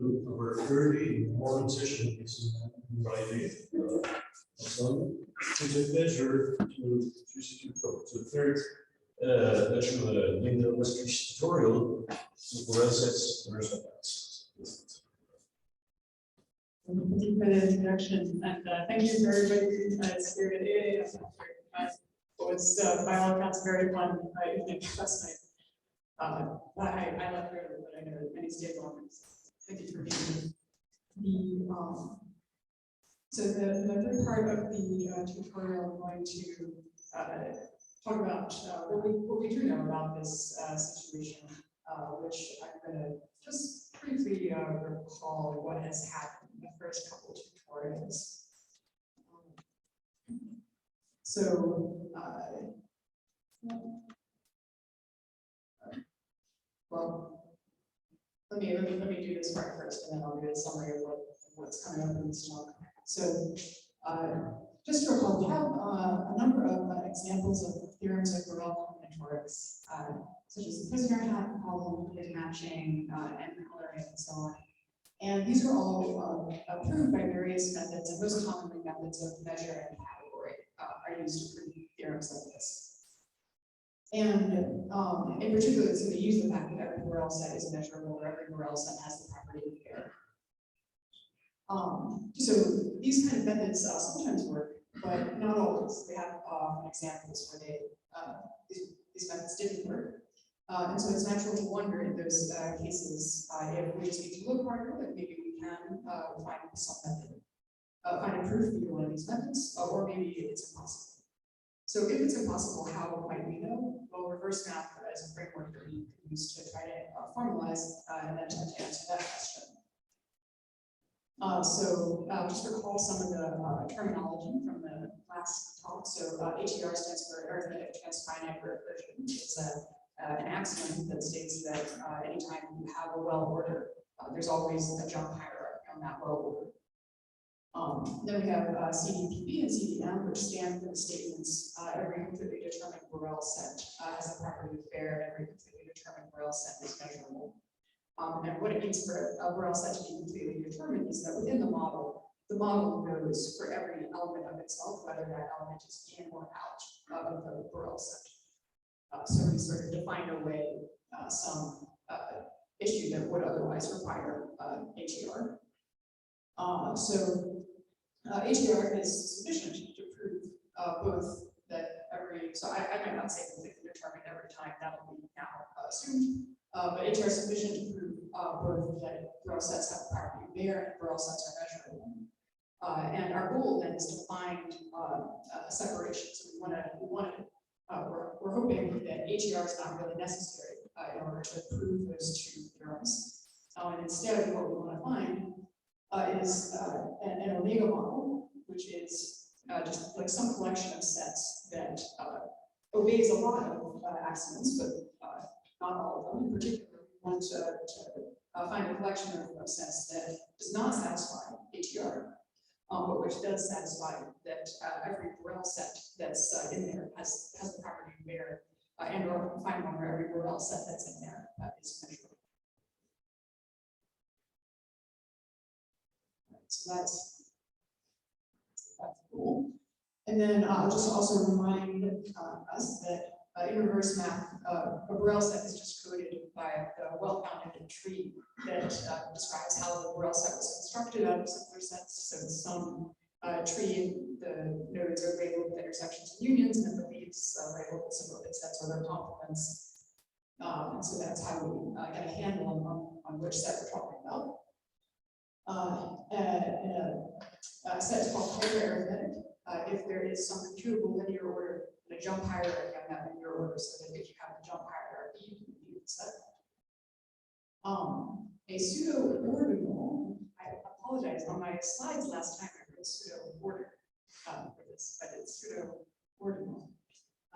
Number 30, morning session is Friday. To the measure to third lecture in the Westrick tutorial, where sets the results. Thank you for the introduction, and thank you for everybody who's here today. It was, by all accounts, very fun evening last night. I left early, but I know that many stayed longer. Thank you for being here. So the third part of the tutorial, I'm going to talk about what we do know about this situation, which I'm going to just briefly recall what has happened in the first couple of tutorials. Well, let me do this part first, and then I'll do a summary of what's coming up in this talk. So, just to recall, we have a number of examples of theorems of Borel combinatorics, such as the prisoner hat problem, hidden matching, and coloring, and so on. And these are all proved by various methods, and most commonly methods of measure and category are used to prove theorems like this. And in particular, so they use the fact that every Borel set is measurable, or every Borel set has the property of pair. So these kind of methods sometimes work, but not always. We have examples where these methods didn't work. And so it's natural to wonder in those cases if we just need to look harder, if maybe we can find some method, find a proof for either one of these methods, or maybe it's impossible. So if it's impossible, how might we know? Well, reverse math is a framework that we can use to try to formalize and then attempt to answer that question. Just recall some of the terminology from the last talk. So ATR stands for arithmetic transfinite recursion. It's an axiom that states that anytime you have a well order, there's always a jump hierarchy on that well order. Then we have CDPB and CDM, which stand for the statements every completely determined Borel set has a property of pair, and every completely determined Borel set is measurable. And what it means for a Borel set to be completely determined is that within the model knows for every element of itself whether that element is in or out of the Borel set. So we sort of define away some issue that would otherwise require ATR. ATR is sufficient to prove both that so I might not say completely determined every time, that will be now assumed, but ATR is sufficient to prove both that Borel sets have a property of pair and Borel sets are measurable. And our goal then is to find a separation. So we're hoping that ATR is not really necessary in order to prove those two theorems. And instead, what we want to find is an omega model, which is just like some collection of sets that obeys a lot of axioms, but not all of them. In particular, we want to find a collection of sets that does not satisfy ATR, but which does satisfy that every Borel set that's in there has the property of pair, and or find one where every Borel set that's in there is measurable. So that's cool. And then I'll just also remind us that in reverse math, a Borel set is just coded by the well-founded tree that describes how the Borel set was constructed out of simpler sets. So it's some tree, the nodes are labeled with intersections and unions, and the leaves labeled with simple bit sets or their complements. And so that's how we get a handle on which set we're talking about. A set is called hyperarithmetic if there is some computable linear order and a jump hierarchy on that linear order, so that if you have a jump hierarchy, you can compute the set. A pseudo-ordinal, I apologize, on my slides last time I wrote pseudo-order for this, but it's pseudo-ordinal.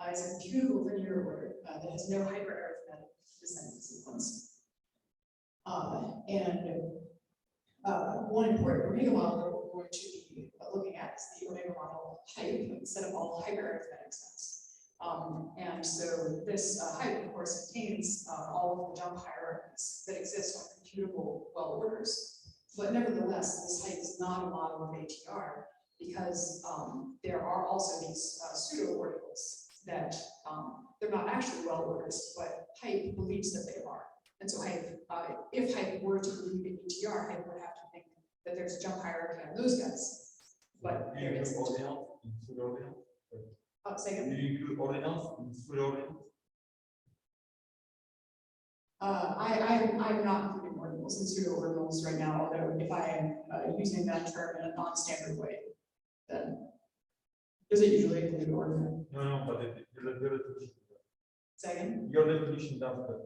It's a computable linear order that has no hyperarithmetic descending sequence. One important omega model that we're going to be looking at is the omega model type, instead of all hyperarithmetic sets. And so this height, of course, contains all of the jump hierarchies that exist on computable well orders. But nevertheless, this height is not a model of ATR because there are also these pseudo ordinals that they're not actually well orders, but height believes that they are. And so if height were to believe in ATR, height would have to think that there's a jump hierarchy on those guys. But there isn't. Say again. Do you include ordinals in pseudo ordinals? I'm not including ordinals and pseudo ordinals right now, although if I am using that term in a non-standard way, then does it usually include ordinal? No, but your definition. Say again? Your definition does that.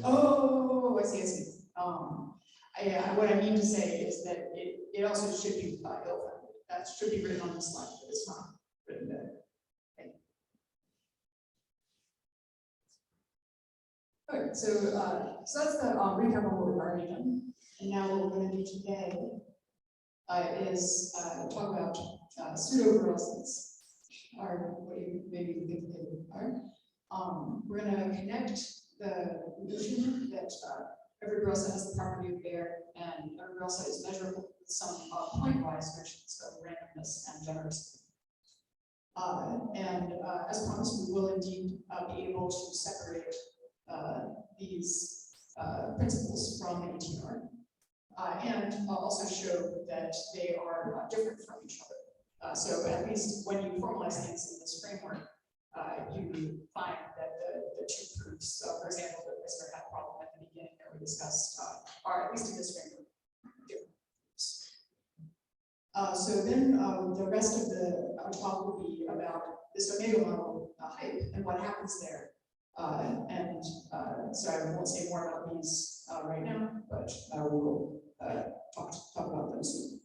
Oh, I see. What I mean to say is that it also should be ill-founded. That should be written on the slide, but it's not written there. Okay. All right, so that's the recap of what we've already done. And now what we're going to do today is talk about pseudo-virulence, or what you maybe think they are. We're going to connect the notion that every real set has the property of air, and every real set is measurable with some point-wise measurements of randomness and generosity. As promised, we will indeed be able to separate these principles from ATR, and also show that they are different from each other. So at least when you formalize things in this framework, you find that the two proofs, for example, that Westrick had a problem at the beginning that we discussed, are at least in this framework different proofs. So then the rest of the talk will be about this omega model hype and what happens there. So I won't say more about these right now, but we will talk about them soon.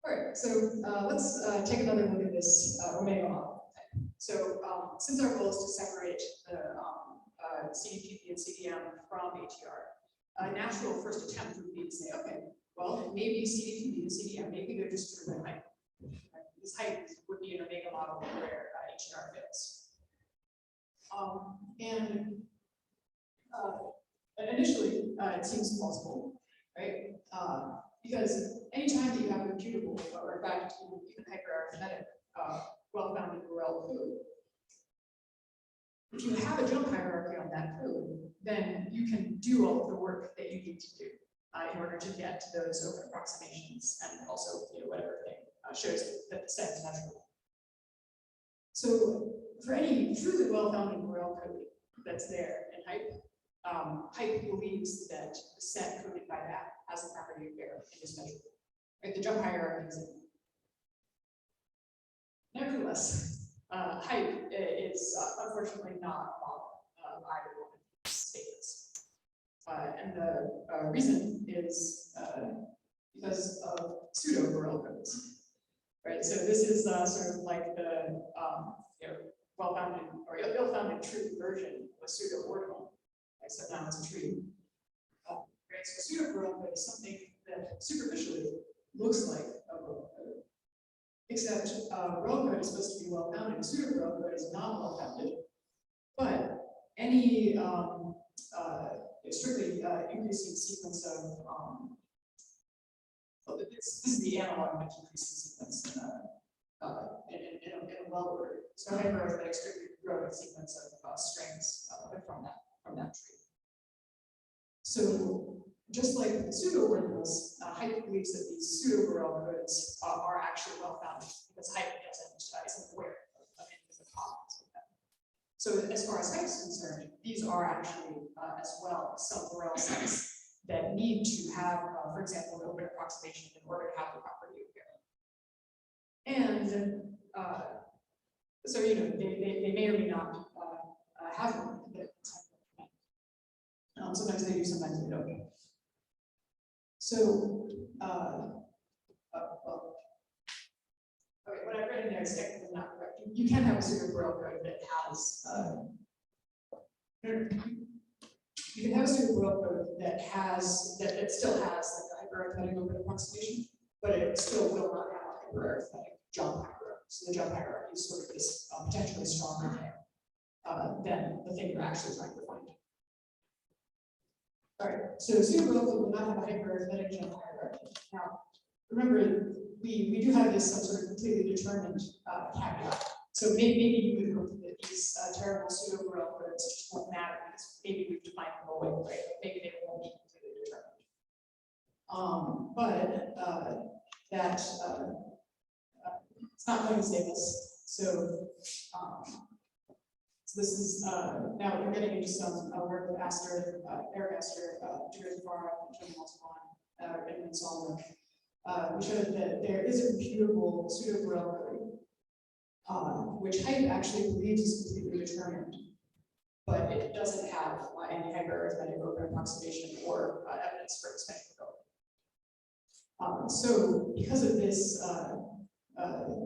All right, so let's take another look at this omega model. So since our goal is to separate the CDPP and CDM from ATR, a natural first attempt would be to say, okay, well, maybe CDPP and CDM, maybe they're just true in height. This height would be an omega model where ATR fits. Initially, it seems plausible, right? Because anytime that you have a computable, or in fact, even hyperarithmetic, well-founded RL code, if you have a jump hierarchy on that code, then you can do all of the work that you need to do in order to get to those open approximations, and also, whatever thing shows that the set is measurable. So for any truly well-founded RL code that's there in hype, hype believes that the set coded by that has the property of air and is measurable. Right? The jump hierarchy is in. Nevertheless, hype is unfortunately not a model of either one of these statements. And the reason is because of pseudo-RL codes. Right, so this is sort of like the well-founded or ill-founded true version of a pseudo-ordinal, except now it's a tree. Right, so pseudo-RL code is something that superficially looks like a RL code, except RL code is supposed to be well-founded. Pseudo-RL code is not well-founded, but any strictly increasing sequence of this is the analog of decreasing sequence in a well ordered. So hyperarithmetic strictly growing sequence of strings from that tree. So just like the pseudo ordinals, hype believes that these pseudo RL codes are actually well founded because hype isn't aware of any of the problems with them. So as far as hype is concerned, these are actually as well some RL sets that need to have, for example, an open approximation in order to have the property of air. And so, they may or may not have one. Sometimes they do, sometimes they don't. So, okay, what I've written there is technically not correct. You can have a pseudo RL code that has, you can have a pseudo RL code that still has like hyperarithmetic open approximation, but it still will not have a hyperarithmetic jump hierarchy. So the jump hierarchy is sort of this potentially stronger thing than the thing you're actually trying to find. All right, so pseudo-relative will not have a hyperarithmetic jump hierarchy. Now, remember, we do have this some sort of completely determined caveat. So maybe you would hope that these terrible pseudo-relatives just won't matter because maybe we've defined them away, right? Maybe they won't be completely determined. It's not going to save us. So this is now we're getting into some work with Astor, Eric Astor, Julian Farr, Jim Waltman, and Solomon. We showed that there is a computable pseudo-Borel code, which Hype actually believes is completely determined, but it doesn't have any hyperarithmetic open approximation or evidence for its measurability. So because of this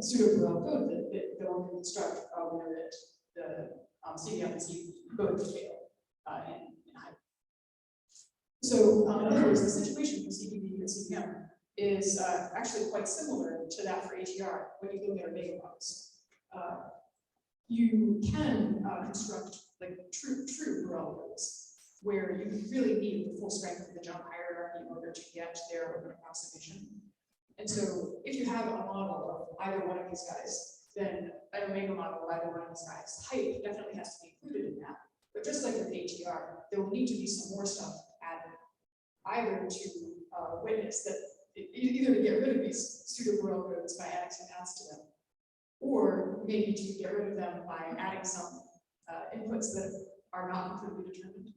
pseudo-Borel code that one can construct whenever the CDM and C both fail in Hype. So in other words, the situation for CDB and CDM is actually quite similar to that for ATR when you look at omega box. You can construct like true Borel codes where you really need the full strength of the jump hierarchy in order to get their open approximation. And so if you have a model of either one of these guys, then an omega model of either one of these guys, Hype definitely has to be included in that. But just like with ATR, there will need to be some more stuff added, either to witness that either to get rid of these pseudo-Borel codes by adding some maths to them, or maybe to get rid of them by adding some inputs that are not completely determined,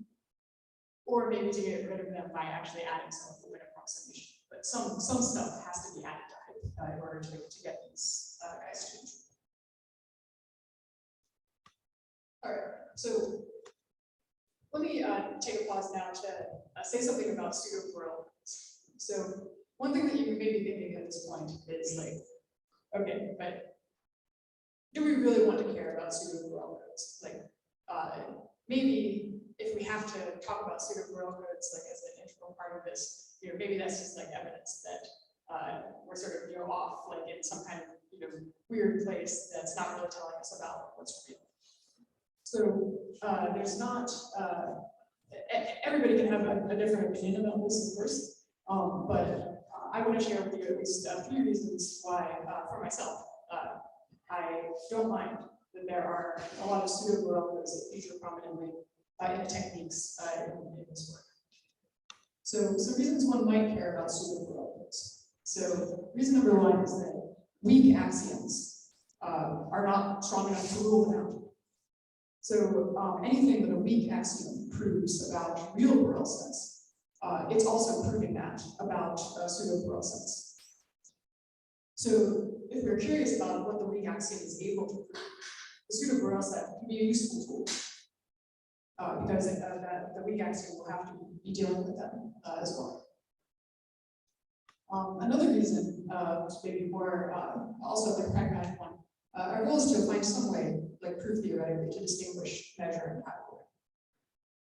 or maybe to get rid of them by actually adding some of the win approximation. But some stuff has to be added to Hype in order to get these guys to. All right, so let me take a pause now to say something about pseudo-Borel. So one thing that you may be thinking at this point is like, okay, but do we really want to care about pseudo-Borel codes? Like, maybe if we have to talk about pseudo-Borel codes like as an integral part of this, maybe that's just like evidence that we're sort of off like in some kind of weird place that's not really telling us about what's real. So there's not everybody can have a different opinion about this, of course, but I want to share with you at least a few reasons why, for myself, I don't mind that there are a lot of pseudo-Borel codes that feature prominently in the techniques in this work. So some reasons one might care about pseudo-Borel codes. So reason number one is that weak axioms are not strong enough to rule them out. So anything that a weak axiom proves about real Borel sets, it's also proving that about pseudo-Borel sets. So if we're curious about what the weak axiom is able to prove, the pseudo-Borel set can be a useful tool because the weak axiom will have to be dealing with them as well. Another reason, maybe more also like pragmatic one, our goal is to find some way, like proof theoretically, to distinguish measure and category.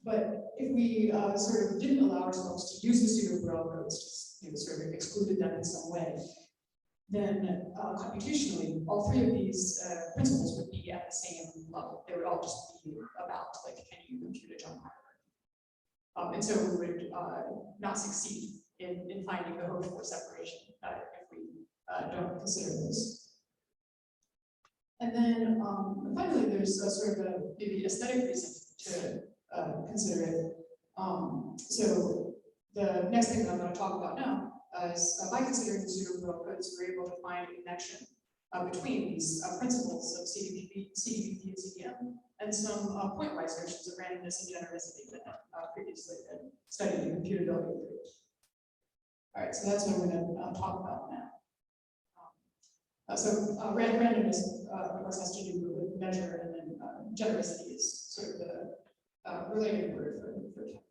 But if we sort of didn't allow ourselves to use the pseudo-Borel codes, sort of excluded them in some way, then computationally, all three of these principles would be at the same level. They would all just be about, like, can you compute a jump hierarchy? And so we would not succeed in finding the hoped for separation if we don't consider this. And then finally, there's a sort of a maybe aesthetic reason to consider it. So the next thing that I'm going to talk about now is by considering the pseudo-Borel codes, we're able to find a connection between these principles of CDBP and CDM and some pointwise notions of randomness and genericity that have previously been studied in computability theory. All right, so that's what I'm going to talk about now. Randomness, of course, has to do with measure, and then genericity is sort of the related word for time.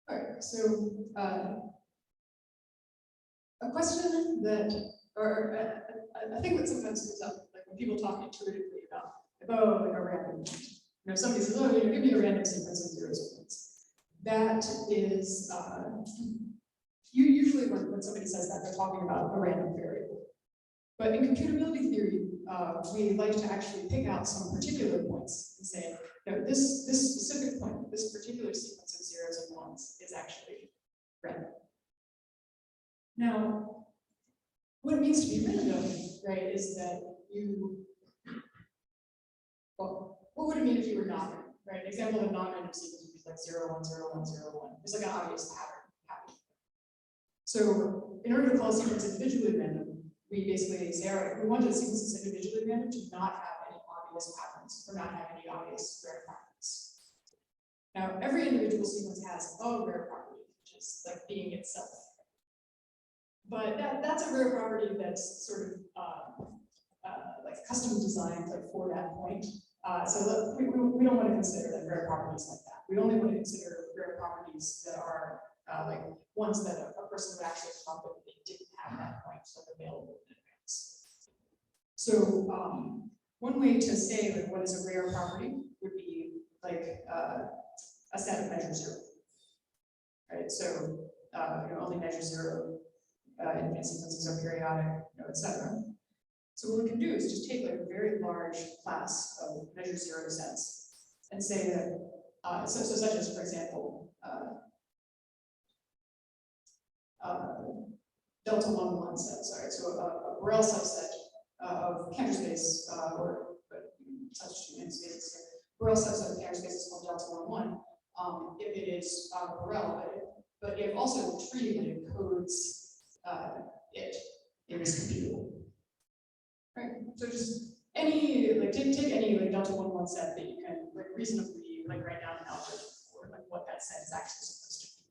All right, so a question that, or a thing that sometimes comes up, like when people talk intuitively about, like, oh, like a random, somebody says, oh, give me a random sequence of zeros or ones. that is, usually when somebody says that, they're talking about a random variable. But in computability theory, we like to actually pick out some particular points and say, this specific point, this particular sequence of zeros and ones is actually random. Now, what it means to be random, right, is that well, what would it mean if you were not random, right? An example of a non-random sequence would be like 0, 1, 0, 1, 0, 1. There's like an obvious pattern happening. So in order to call a sequence individually random, we basically say, all right, we want the sequences individually random to not have any obvious patterns or not have any obvious rare properties. Now, every individual sequence has a rare property, which is like being itself. But that's a rare property that's sort of like custom designed like for that point. So we don't want to consider like rare properties like that. We only want to consider rare properties that are like ones that a person would actually come up with if they didn't have that point so available in advance. So one way to say like what is a rare property would be like a set of measure 0. Right? So only measure 0. Infinite sequences are periodic, etc. So what we can do is just take like a very large class of measure 0 sets and say that, so such as, for example, delta 1, 1 sets. All right, so a Borel subset of Cantor space, or such two namespaces here. Borel subset of Cantor space is called delta 1, 1. If it is Borel, but if also the tree that encodes it is computable. Right. So just any like take any like delta 1, 1 set that you can like reasonably like write down an algorithm for like what that set is actually supposed to be.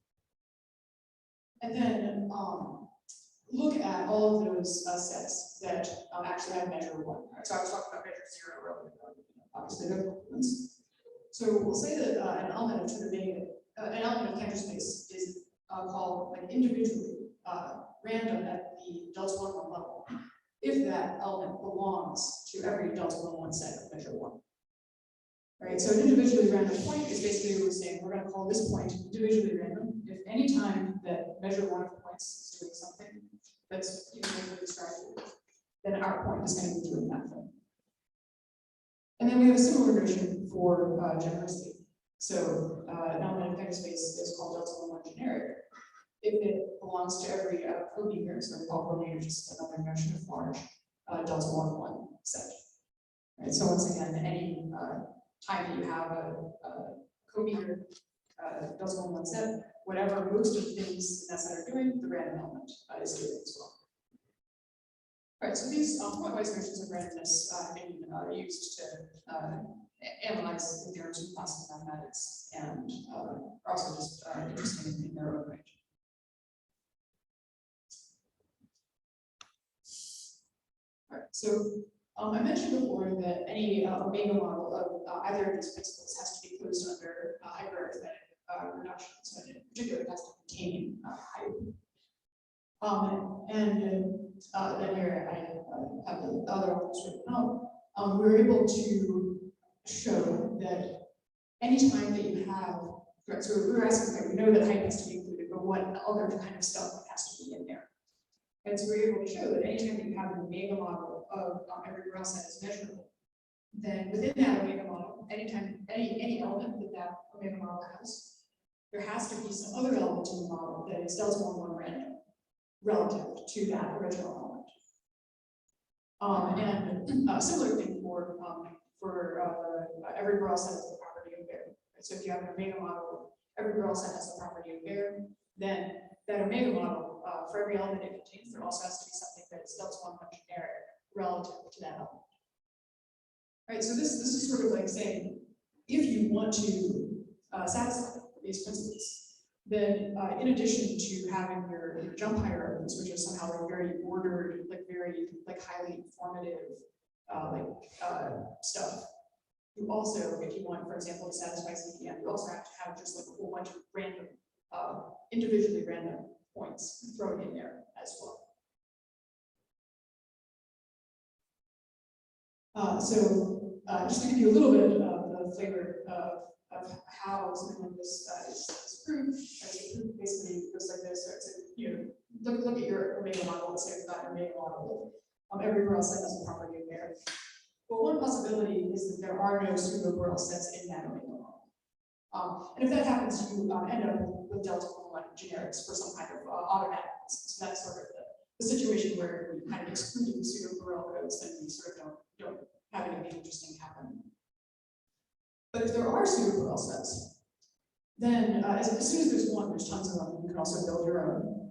And then look at all of those sets that actually have measure 1. Right? So I was talking about measure 0 earlier, obviously they're ones. So we'll say that an element of an element of Cantor space is called like individually random at the delta 1, 1 level, if that element belongs to every delta 1, 1 set of measure 1. Right, so an individually random point is basically what we're saying. We're going to call this point individually random if any time that measure 1 of the points is doing something that's uniquely described, then our point is going to be doing that thing. And then we have a similar notion for genericity. So an element of Cantor space is called delta 1, 1 generic if it belongs to every cometer, so we call cometer just another notion of large delta 1, 1 set. Right, so once again, any time that you have a cometer delta 1, 1 set, whatever most of the things in that set are doing, the random element is doing as well. All right, so these pointwise notions of randomness have been used to analyze the theorems of classical mathematics and are also just interesting in their own range. All right, so I mentioned before that any omega model of either of these principles has to be closed under hyperarithmetic reductions, and in particular it has to contain height. Then here I have the other elements written out. We were able to show that anytime that you have, right, so we were asking, okay, we know that height has to be included, but what other kind of stuff has to be in there? And so we're able to show that anytime that you have an omega model of every Borel set is measurable, then within that omega model, anytime any element that omega model has, there has to be some other element in the model that is delta 1, 1 random relative to that original element. And a similar thing for every Borel set has the property of bear. So if you have an omega model, every Borel set has the property of bear, then that omega model, for every element it contains, there also has to be something that is delta 1, 1 generic relative to that element. Right, so this is sort of like saying, if you want to satisfy these principles, then in addition to having your jump hierarchies, which are somehow like very ordered, like very like highly informative stuff, you also, if you want, for example, to satisfy CPM, you also have to have just like a whole bunch of random, individually random points thrown in there as well. So just to give you a little bit of the flavor of how something like this is proved. Right? So proof basically goes like this. So it's look at your omega model. Let's say we've got an omega model. Every Borel set has a property of there. Well, one possibility is that there are no pseudo Borel sets in that omega model. And if that happens, you end up with delta one generics for some kind of automatic. So that's sort of the situation where we kind of exclude the pseudo Borel codes, then we sort of don't have anything interesting happen. But if there are pseudo Borel sets, then as soon as there's one, there's tons of them. You can also build your own.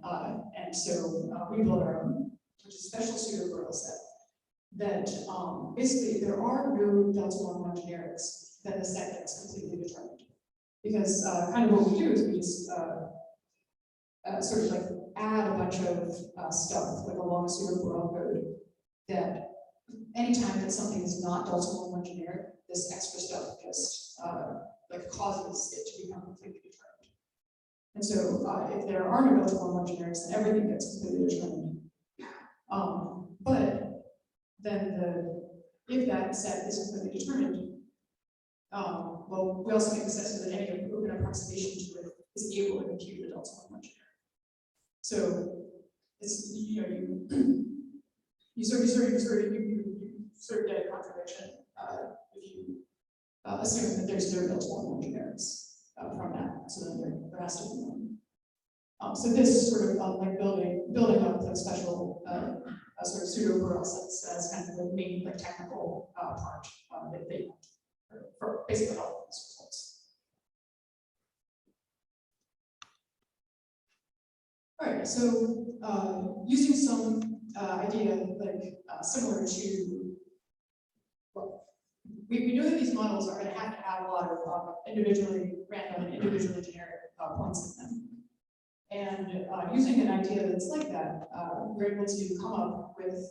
And so we build our own, which is a special pseudo Borel set that basically, if there are no delta 1 generics, then the set gets completely determined. Because kind of what we do is we just sort of like add a bunch of stuff, like along a pseudo Borel code, that anytime that something is not delta 1 generic, this extra stuff just like causes it to become completely determined. And so if there are no delta 1 generics, then everything gets completely determined. But then if that set is completely determined, well, we also make the set so that any open approximation to it is able to compute the delta 1 generic. So it's you sort of get a contradiction if you assume that there's no delta 1 generics from that. So then there has to be one. So this is sort of like building up the special sort of pseudo Borel sets as kind of the main like technical part that they for basically all of these results. All right, so using some idea like similar to, well, we know that these models are going to have a lot of individually random and individually generic points in them. And using an idea that's like that, we're able to come up with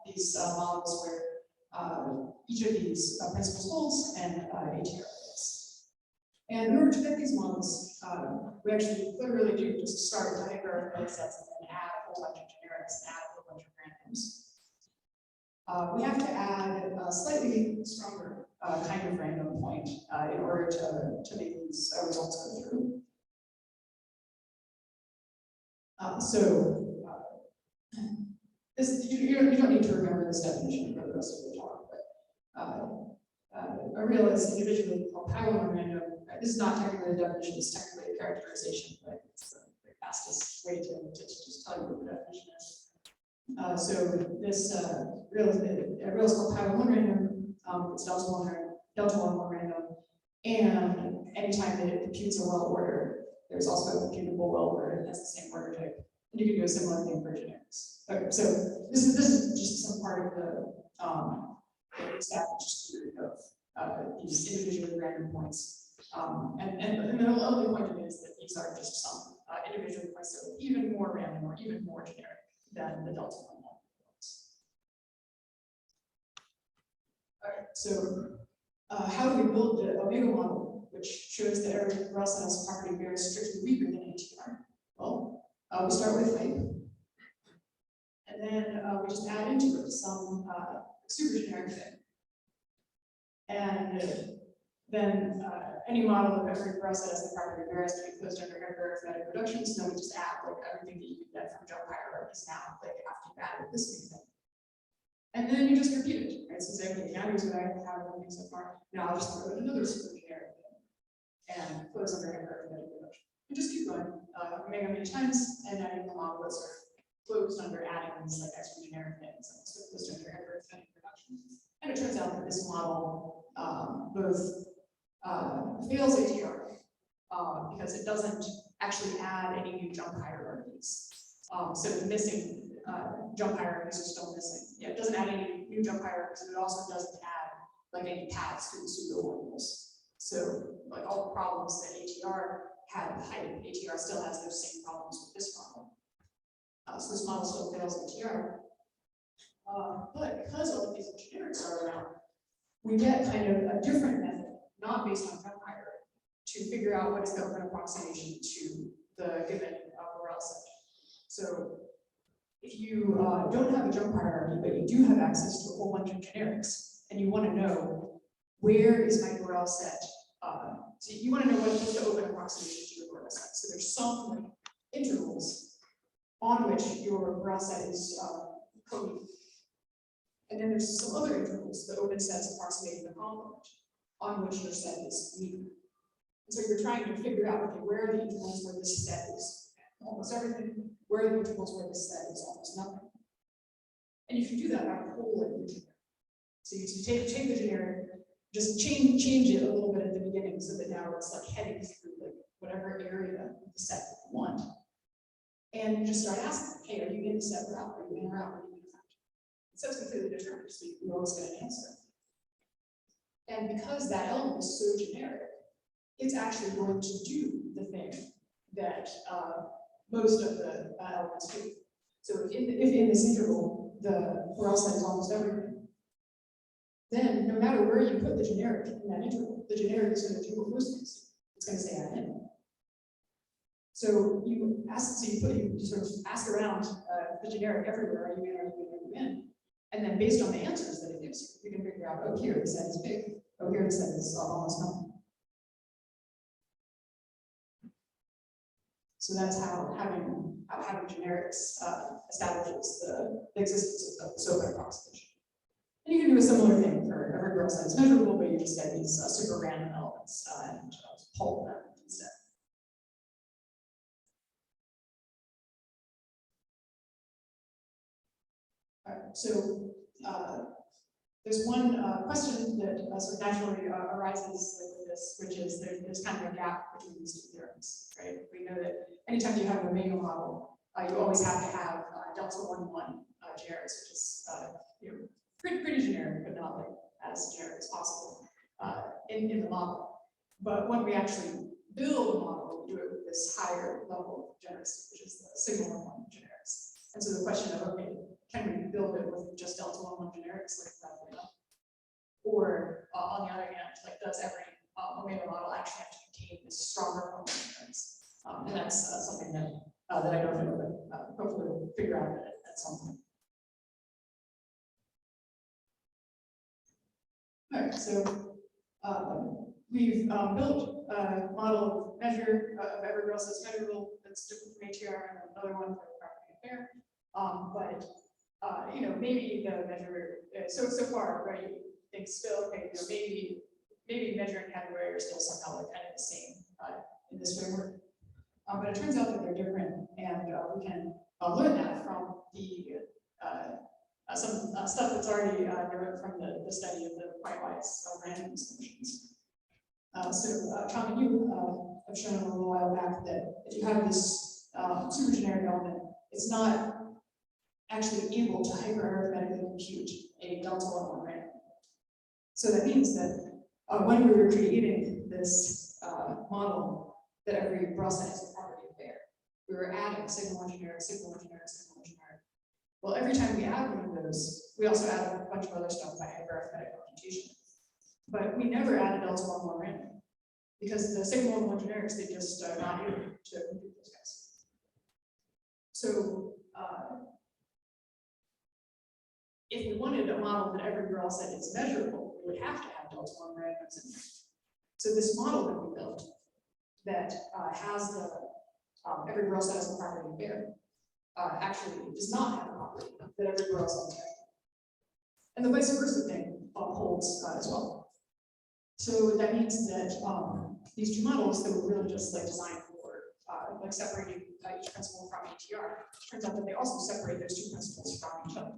these models where each of these principles holds and ATR is. And in order to get these models, we actually literally do just start with hierarchical sets and then add a whole bunch of generics and add a whole bunch of randoms. We have to add a slightly stronger kind of random point in order to make these results go through. This, you don't need to remember this definition for the rest of the talk, but a real is individually compilable random. This is not technically a definition, it's technically a characterization, but it's the fastest way to just tell you what the definition is. So this real is called compilable random, it's delta 1 random, and anytime that it computes a well order, there's also a computable well order that's the same order type. And you can do a similar thing for generics. Okay, so this is just some part of the established theory of these individually random points. And the only point of it is that these are just some individual points that are even more random or even more generic than the delta 1 points. All right, so how do we build the omega model, which shows that every Borel set has a property very strictly weaker than ATR? Well, we start with type, and then we just add into it some super generic thing. And then any model of every Borel set has the property varies to be closed under arithmetic reduction. So then we just add like everything that you can get from jump hierarchies now, like after you've added this big thing. And then you just repeat it, right? So say, okay, now here's what I have working so far. Now I'll just throw in another super generic thing and close under arithmetic reduction. You just keep going, many times, and then you come up with sort of closed under adding these like extra generic things, and so closed under arithmetic reduction. And it turns out that this model both fails ATR because it doesn't actually add any new jump hierarchies. So the missing jump hierarchies are still missing. Yeah, it doesn't add any new jump hierarchies, but it also doesn't add like any paths to the pseudo orbitals. So like all the problems that ATR had with height, ATR still has those same problems with this model. So this model still fails ATR. But because all of these generics are around, we get kind of a different method, not based on jump hierarchy, to figure out what is the open approximation to the given Borel set. So if you don't have a jump hierarchy, but you do have access to a whole bunch of generics, and you want to know where is my Borel set So you want to know what's the open approximation to your Borel set. So there's some like, intervals on which your Borel set is coded. And then there's some other intervals, the open sets approximating the complement, on which your set is weak. And so you're trying to figure out, okay, where are the intervals where this set is almost everything, where are the intervals where this set is almost nothing. And you can do that by polling the generic. So you take the generic, just change it a little bit at the beginning so that now it's like heading through like whatever area of the set that you want. And you just start asking, hey, are you in the set or out? Are you in or out? Are you in or out? So it's completely determined, so you always get an answer. And because that element is so generic, it's actually going to do the thing that most of the elements do. So if in this interval, the Borel set is almost everything, then no matter where you put the generic in that interval, the generic is going to do what most things do. It's going to say I'm in. So you sort of ask around the generic everywhere, are you in, are you in, are you in? And then based on the answers that it gives you, you can figure out, oh, here the set is big. Oh, here the set is almost nothing. So that's how having generics establishes the existence of this open approximation. And you can do a similar thing for every Borel set is measurable, but you just get these super random elements and pull them instead. All right, so there's one question that sort of naturally arises with this, which is there's kind of a gap between these two theorems, right? We know that anytime you have an omega model, you always have to have delta 1, 1 generics, which is pretty generic, but not like as generic as possible in the model. But when we actually build a model, we do it with this higher level of generics, which is the sigma 1 generics. And so the question of, okay, can we build it with just delta 1, 1 generics like that? Or on the other hand, like does every omega model actually have to contain this stronger form of generics? And that's something that I don't know, but hopefully we'll figure out at some point. All right, so we've built a model of measure of every Borel set is measurable. That's different from ATR, and another one for property of fair. But maybe the measure. So far, right? You think still, okay, maybe measure and category are still somehow like kind of the same in this framework. But it turns out that they're different, and we can learn that from the some stuff that's already derived from the study of the quite-wise random distributions. So Tom and you have shown a little while back that if you have this super generic element, it's not actually able to hyperarithmetically compute a delta 1, 1 random. So that means that when we were creating this model that every Borel set has a property of fair, we were adding sigma 1 generic, sigma 1 generic, sigma 1 generic. Well, every time we add one of those, we also add a bunch of other stuff by hyperarithmetic computation. But we never add a delta 1, 1 random because the sigma 1, 1 generics, they just are not able to compute those guys. So if we wanted a model that every Borel set is measurable, we would have to have delta 1 randoms in there. So this model that we built that has the every Borel set has a property of fair actually does not have a property that every Borel set is measurable. And the vice versa thing holds as well. So that means that these two models that were really just like designed for like separating each principle from ATR, turns out that they also separate those two principles from each other.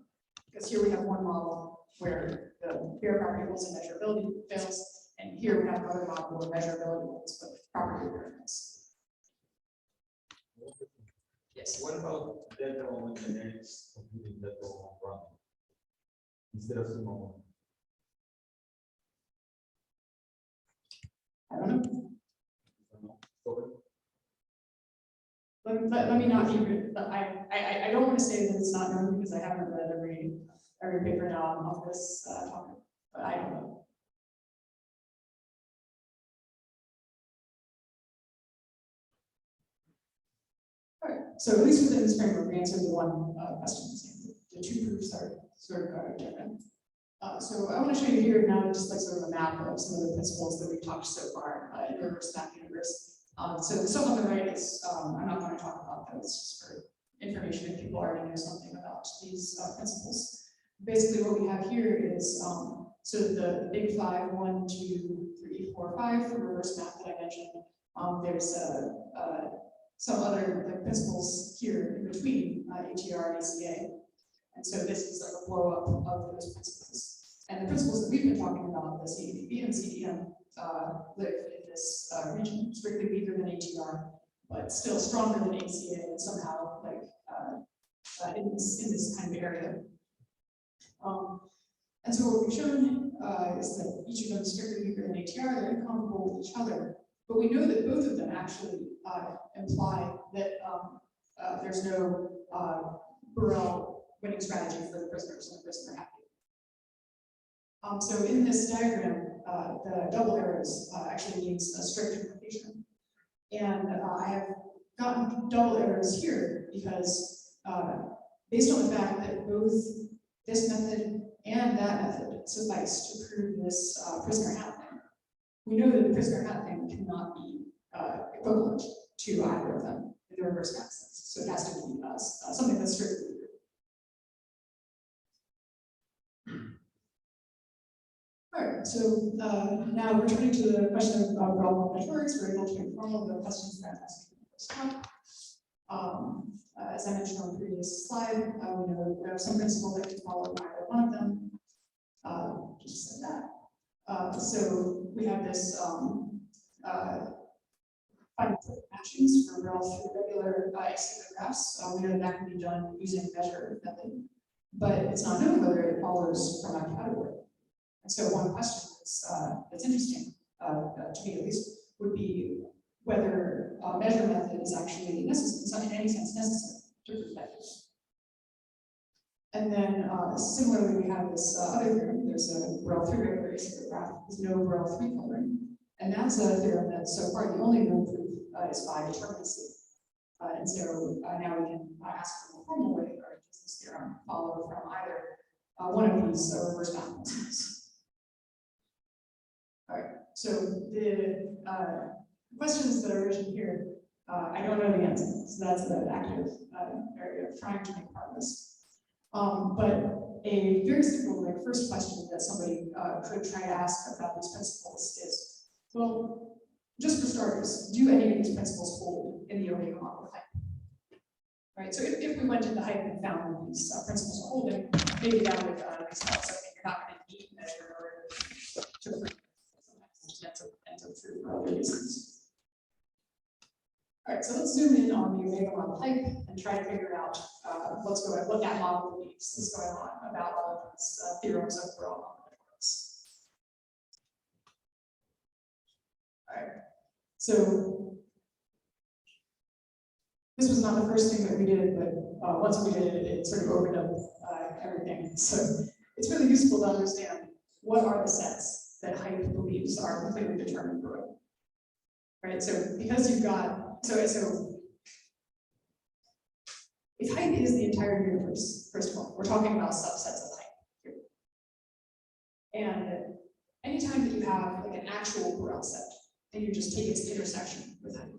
Because here we have one model where the fair property holds and measurability fails, and here we have another model where measurability holds but property fairness. Yes. What about delta 1 generics computing delta 1 random instead of sigma 1? I don't know. Sorry. Let me not be. I don't want to say that it's not known because I haven't read every paper on this topic, but I don't know. All right. So at least within this framework, we answered the one question. The two proofs are sort of different. So I want to show you here now just like sort of a map of some of the principles that we've talked so far in the reverse map universe. So the stuff on the right is, I'm not going to talk about those, just for information if people already know something about these principles. Basically what we have here is, so the big 5, 1, 2, 3, 4, 5 for reverse map that I mentioned. There's some other like, principles here in between ATR and ACA. And so this is like a blow up of those principles. And the principles that we've been talking about, the CDP and CDM, live in this region, strictly weaker than ATR, but still stronger than ACA and somehow like in this kind of area. And so what we've shown is that each of them is strictly weaker than ATR, they're incomparable with each other. But we know that both of them actually imply that there's no Burrell winning strategy for the prisoners and the prisoner happy. So in this diagram, the double arrows actually means a strict implication. And I have gotten double arrows here because based on the fact that both this method and that method suffice to prove this prisoner hat thing, we know that the prisoner hat thing cannot be equivalent to either of them in the reverse map sense. So it has to be something that's strictly weaker. All right, so now returning to the question of Burrell combinatorics, we're able to inform all the questions that I asked in the first talk. As I mentioned on the previous slide, we know we have some principle that can follow either one of them. Just said that. So we have this finding matchings for Burrell through regular graphs. We know that can be done using measure method, but it's not known whether it follows from that category. And so one question that's interesting, to me at least, would be whether measure method is actually necessary, in any sense necessary to prove that. And then similarly, we have this other theorem. There's a Burrell 3 regular acyclic graph with no Burrell 3 coloring. And that's a theorem that so far the only known proof is by determinacy. And so now we can ask in a formal way, or does this theorem follow from either one of these reverse map principles? All right, so the questions that are written here, I don't know the answer, so that's an active area of trying to make progress. But a very simple, like, first question that somebody could try to ask about these principles is, well, just for starters, do any of these principles hold in the omega model of height? Right, so if we went into height and found these principles are holding, maybe that would make sense. So you're not going to need to measure in order to prove. Ends up true for other reasons. All right, so let's zoom in on the omega model type and try to figure out what that model believes is going on about all of these theorems of Burrell combinatorics. All right, so this was not the first thing that we did, but once we did it, it sort of opened up everything. So it's really useful to understand what are the sets that height believes are completely determined Burrell. Right, so because you've got, so if height is the entire universe, first of all, we're talking about subsets of height here. And anytime that you have like an actual Burrell set, and you just take its intersection with height,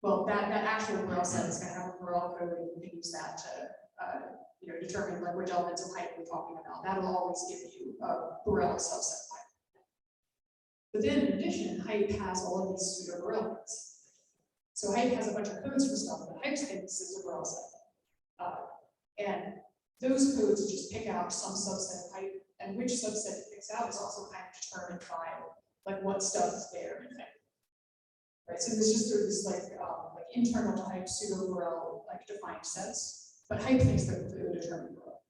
well, that actual Burrell set is going to have a Burrell code, and you can use that to determine like which elements of height we're talking about. That'll always give you a Burrell subset of height. But then in addition, height has all of these pseudo Burrell codes. So height has a bunch of codes for stuff that height thinks is a Burrell set. And those codes just pick out some subset of height, and which subset it picks out is also kind of determined by like what stuff is there in height. Right, so there's just sort of this like internal to height pseudo Burrell like defined sets, but height thinks they're completely determined Burrell.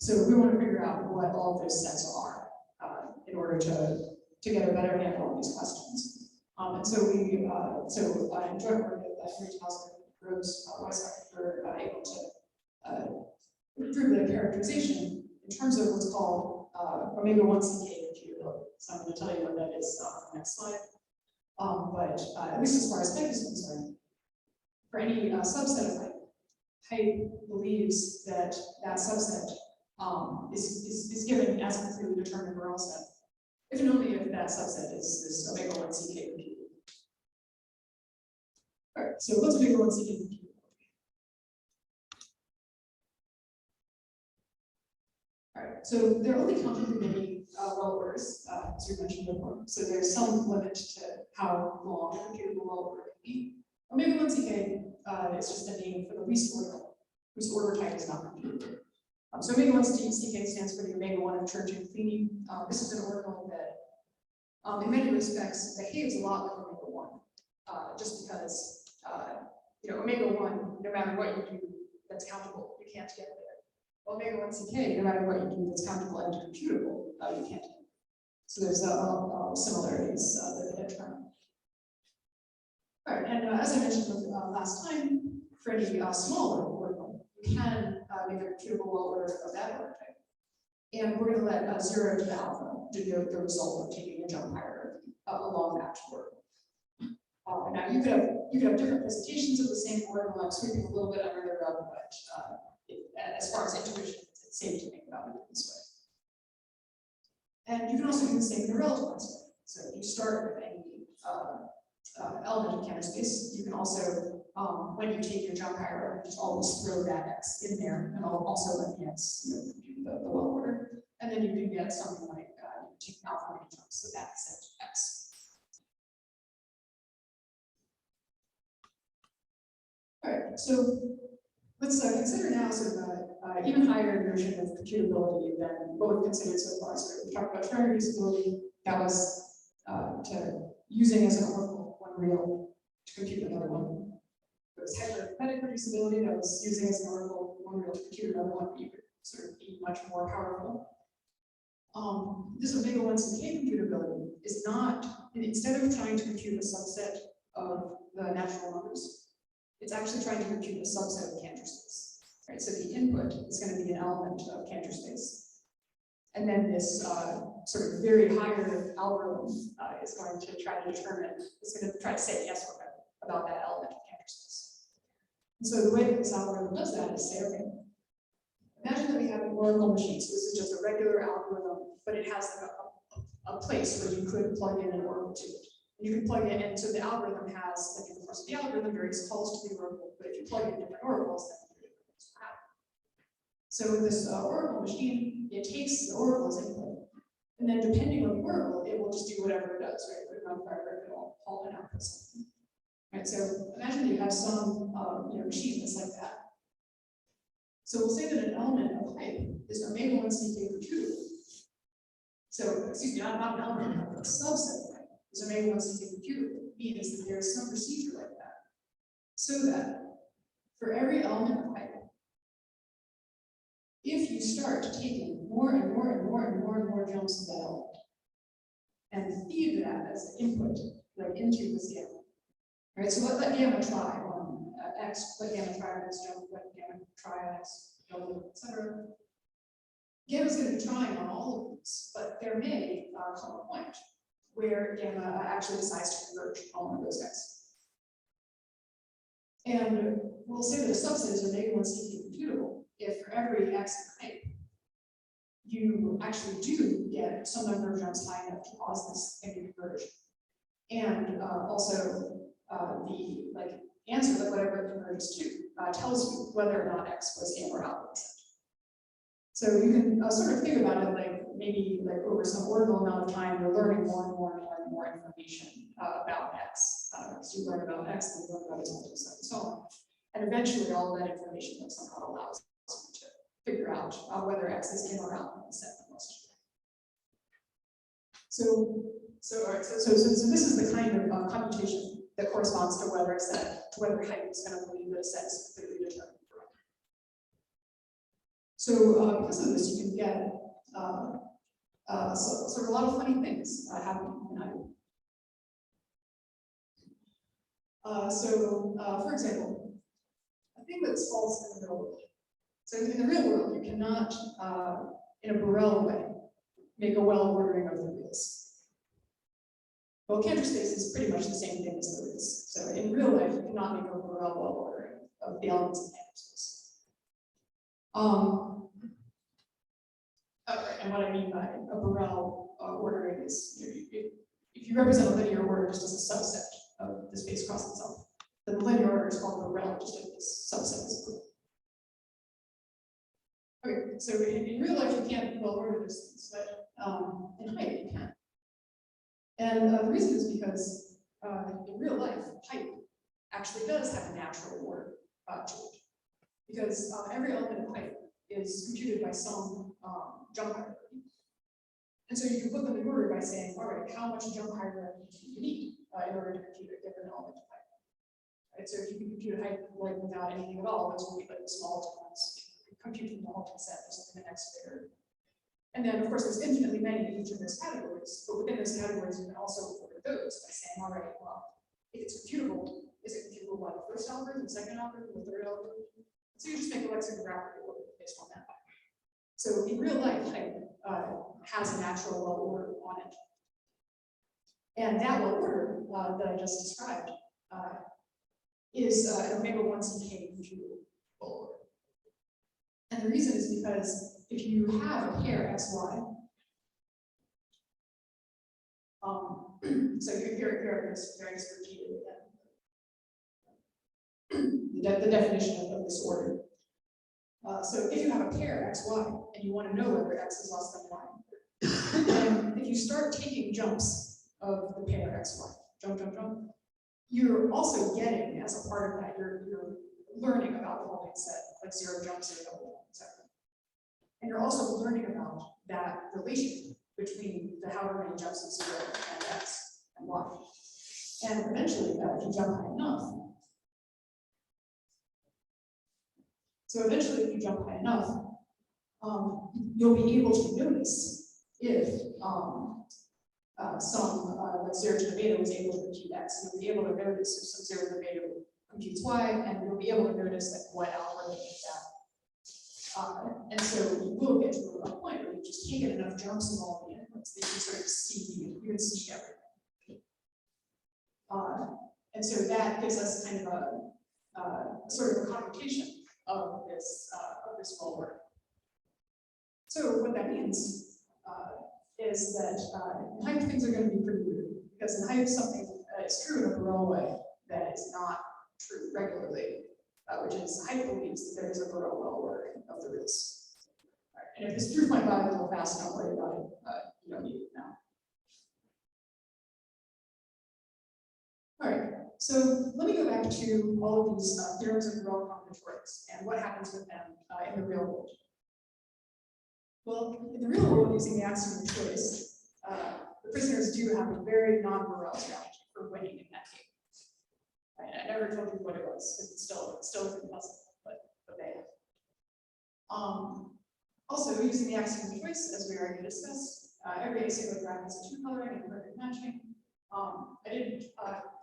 So we want to figure out what all of those sets are in order to get a better handle on these questions. And so we, I joined work at 3,000 Rose Westrick were able to prove the characterization in terms of what's called omega 1 CK material. So I'm going to tell you what that is on the next slide. But at least as far as height is concerned, for any subset of height believes that that subset is given as a completely determined Borel set, if and only if that subset is this omega 1 CK computable. All right, so what's omega 1 CK computable? All right, so there are only countably many well orders, as we mentioned before. So there's some limit to how long a computable well order can be. Omega 1 CK is just a name for the least order whose order type is not computable. So omega 1 CK stands for the omega 1 of Church and Pliny. This is an orbital that, in many respects, behaves a lot like omega 1, just because, omega 1, no matter what you do that's countable, you can't get there. Omega 1 CK, no matter what you do that's countable and computable, you can't get there. So there's similarities that turn. All right, and as I mentioned last time, for any smaller orbital, you can make a computable well order of that order type. And we're going to let 0 to the alpha denote the result of taking a jump hierarchy along that orbital. Now you could have different presentations of the same orbital. I'm sweeping a little bit under the rug, but as far as intuition, it's safe to think about it this way. And you can also do the same in a relativized way. So if you start with any element of Cantor space, you can also, when you take your jump hierarchy, just always throw that x in there, and I'll also let the x compute the well order, and then you can get something like take alpha many jumps, so that's set x. All right, so let's consider now sort of an even higher version of computability than what we've considered so far. So we talked about ternary reducibility, that was to using as an oracle one real to compute another one. There was hyperkinetic reducibility, that was using as an oracle one real to compute another one, but you could sort of be much more powerful. This omega 1 CK computability is not, instead of trying to compute a subset of the natural numbers, it's actually trying to compute a subset of Cantor space. Right? So the input is going to be an element of Cantor space. And then this sort of very higher algorithm is going to try to determine, it's going to try to say yes or no about that element of Cantor space. And so the way that this algorithm does that is say, okay, imagine that we have an oracle machine. So this is just a regular algorithm, but it has a place where you could plug in an oracle to it. You can plug it in, so the algorithm has, like in the course of the algorithm, various calls to the oracle, but if you plug in different oracles, then different things will happen. So with this oracle machine, it takes the oracle's input, and then depending on the oracle, it will just do whatever it does, right? Put it on fire, it will call and output something. Right, so imagine that you have some machine that's like that. So we'll say that an element of pipe is omega 1 CK computable. So, excuse me, not an element, but a subset of pipe is omega 1 CK computable, means that there is some procedure like that. So that for every element of pipe, if you start taking more and more and more and more and more jumps of that element, and feed that as the input, like into this gamma. Right, so let gamma try on x, let gamma try on x jump, let gamma try on x jump, etc. Gamma is going to be trying on all of these, but there may come a point where gamma actually decides to converge on one of those guys. And we'll say that a subset is omega 1 CK computable if for every x in pipe, you actually do get some number of jumps high enough to cause this thing to converge. And also the answer that whatever it converges to tells you whether or not x was in or out of the set. So you can sort of think about it like maybe like over some ordinal amount of time, you're learning more and more and more and more information about x. So you learn about x, then you learn about its multiple and so on. And eventually all of that information that somehow allows you to figure out whether x is in or out of the set in question. So this is the kind of computation that corresponds to whether height is going to believe that a set is completely determined. So because of this, you can get sort of a lot of funny things happening in height. For example, a thing that's false in the real world. So in the real world, you cannot, in a Borel way, make a well ordering of the reals. Well, Cantor space is pretty much the same thing as the reals. So in real life, you cannot make a Borel well ordering of the elements of Cantor space. And what I mean by a Borel ordering is, if you represent a linear order just as a subset of the space across itself, then the linear order is called Borel, just like this subset is Borel. Okay, so in real life you can't well order those things, but in height you can. And the reason is because in real life, height actually does have a natural order to it. Because every element of height is computed by some jump hierarchy. And so you can put them in order by saying, all right, how much jump hierarchy do you need in order to compute a given element of height? Right, so if you can compute height like without anything at all, those will be like the smallest ones. Compute from the whole set or something the next bigger. And then, of course, there's infinitely many in each of those categories, but within those categories, you can also order those by saying, all right, well, if it's computable, is it computable by the first algorithm, the second algorithm, the third algorithm? So you just make a lexicographic order based on that. So in real life, height has a natural well order on it. And that well order that I just described is an omega 1 CK computable well order. And the reason is because if you have a pair XY, so here is repeated again. The definition of this order. So if you have a pair XY and you want to know whether X is less than Y, then if you start taking jumps of the pair XY, jump, you're also getting, as a part of that, you're learning about the whole set, like zero jumps, zero double, etc. And you're also learning about that relation between the however many jumps of 0 and X and Y. And eventually, if you jump high enough, you'll be able to notice if some like 0 to the beta was able to compute X, and you'll be able to notice if some 0 to the beta computes Y, and you'll be able to notice like what algorithm is that. And so you will get to a point where you've just taken enough jumps of all the inputs that you can sort of see, you can see everything. And so that gives us kind of a sort of a computation of this well order. So what that means is that in height things are going to be pretty weird, because in height something is true in a Borel way that is not true regularly, which is height believes that there is a Borel well ordering of the reals. Right. And if this proof might lie a little fast, don't worry about it. You don't need it now. All right. So let me go back to all of these theorems of Borel combinatorics and what happens with them in the real world. Well, in the real world, using the axiom of choice, the prisoners do have a very non-Borel strategy for winning in that game. Right? I never told you what it was, because it's still a good puzzle, but they have. Also, using the axiom of choice, as we already discussed, every acyclic graph has a two-coloring and perfect matching. I didn't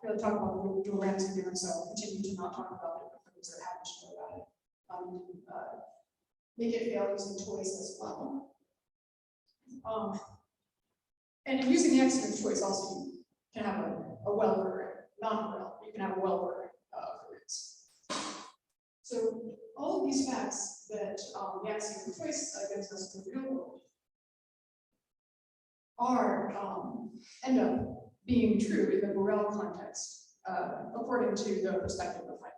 really talk about the dual random theorem, so I'll continue to not talk about it for those that happen to know about it. Make it fail using choice as well. And in using the axiom of choice, also you can have a well ordering, non-Borel. You can have a well ordering of the roots. So all of these facts that the axiom of choice gives us in the real world are end up being true in the Borel context, according to the perspective of height.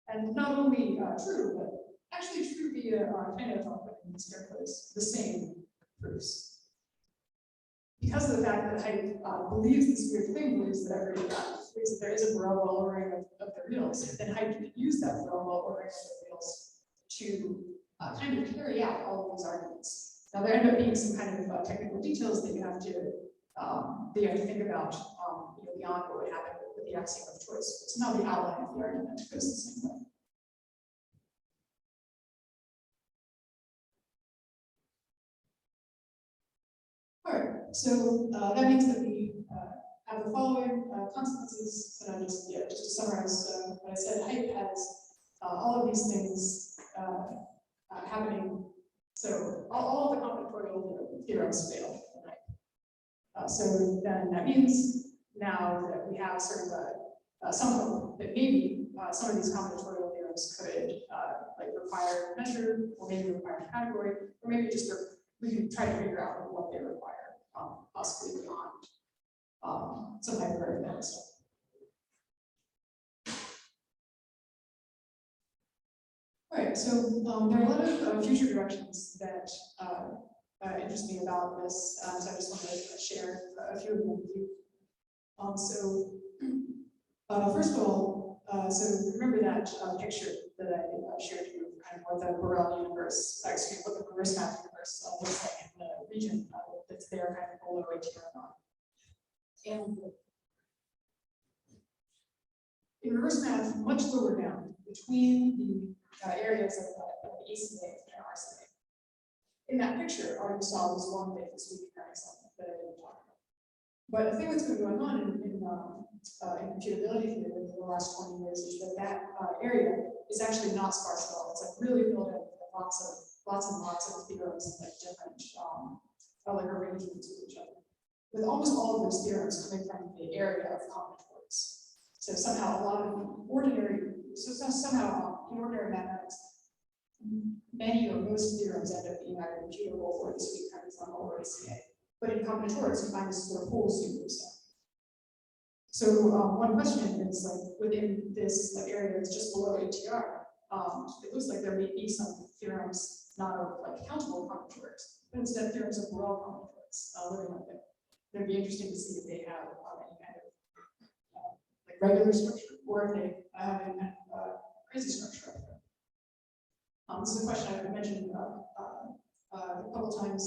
And not only true, but actually true via kind of the same proofs. Because of the fact that height believes this weird thing, believes that every believes that there is a Borel well ordering of the reals, then height can use that Borel well ordering of the reals to kind of carry out all of these arguments. Now there end up being some kind of technical details that you have to think about beyond what would happen with the axiom of choice. But somehow the outline of the argument goes the same way. All right, so that means that we have the following consequences. And just to summarize what I said, height has all of these things happening. So all of the combinatorial theorems fail. Right? So then that means now that we have sort of some hope that maybe some of these combinatorial theorems could like require measure, or maybe require category, or maybe just we can try to figure out what they require, possibly beyond some hyperarithmetic stuff. All right, so there are a lot of future directions that interest me about this, so I just want to share a few of them with you. First of all, so remember that picture that I shared you, kind of what the Borel universe, excuse me, what the reverse math universe looks like in the region that's there, kind of below ATR. And in reverse math, much lower down, between the areas of the ECA and RCA. In that picture, all you saw was one big sweeping example that I didn't talk about. But the thing that's been going on in computability theory in the last 20 years is that area is actually not sparse at all. It's like really filled in with lots and lots of theorems and like different like arrangements with each other. With almost all of those theorems coming from the area of combinatorics. So somehow a lot of ordinary, somehow in ordinary mathematics, many or most theorems end up being either computable or this weak chromosome or ACA. But in combinatorics, you find this sort of whole soup of stuff. So one question is like within this area that's just below ATR, it looks like there may be some theorems not of like countable combinatorics, but instead theorems of Borel combinatorics living up there. It'd be interesting to see if they have any kind of like regular structure or if they have any kind of crazy structure up there. This is a question I've mentioned a couple times.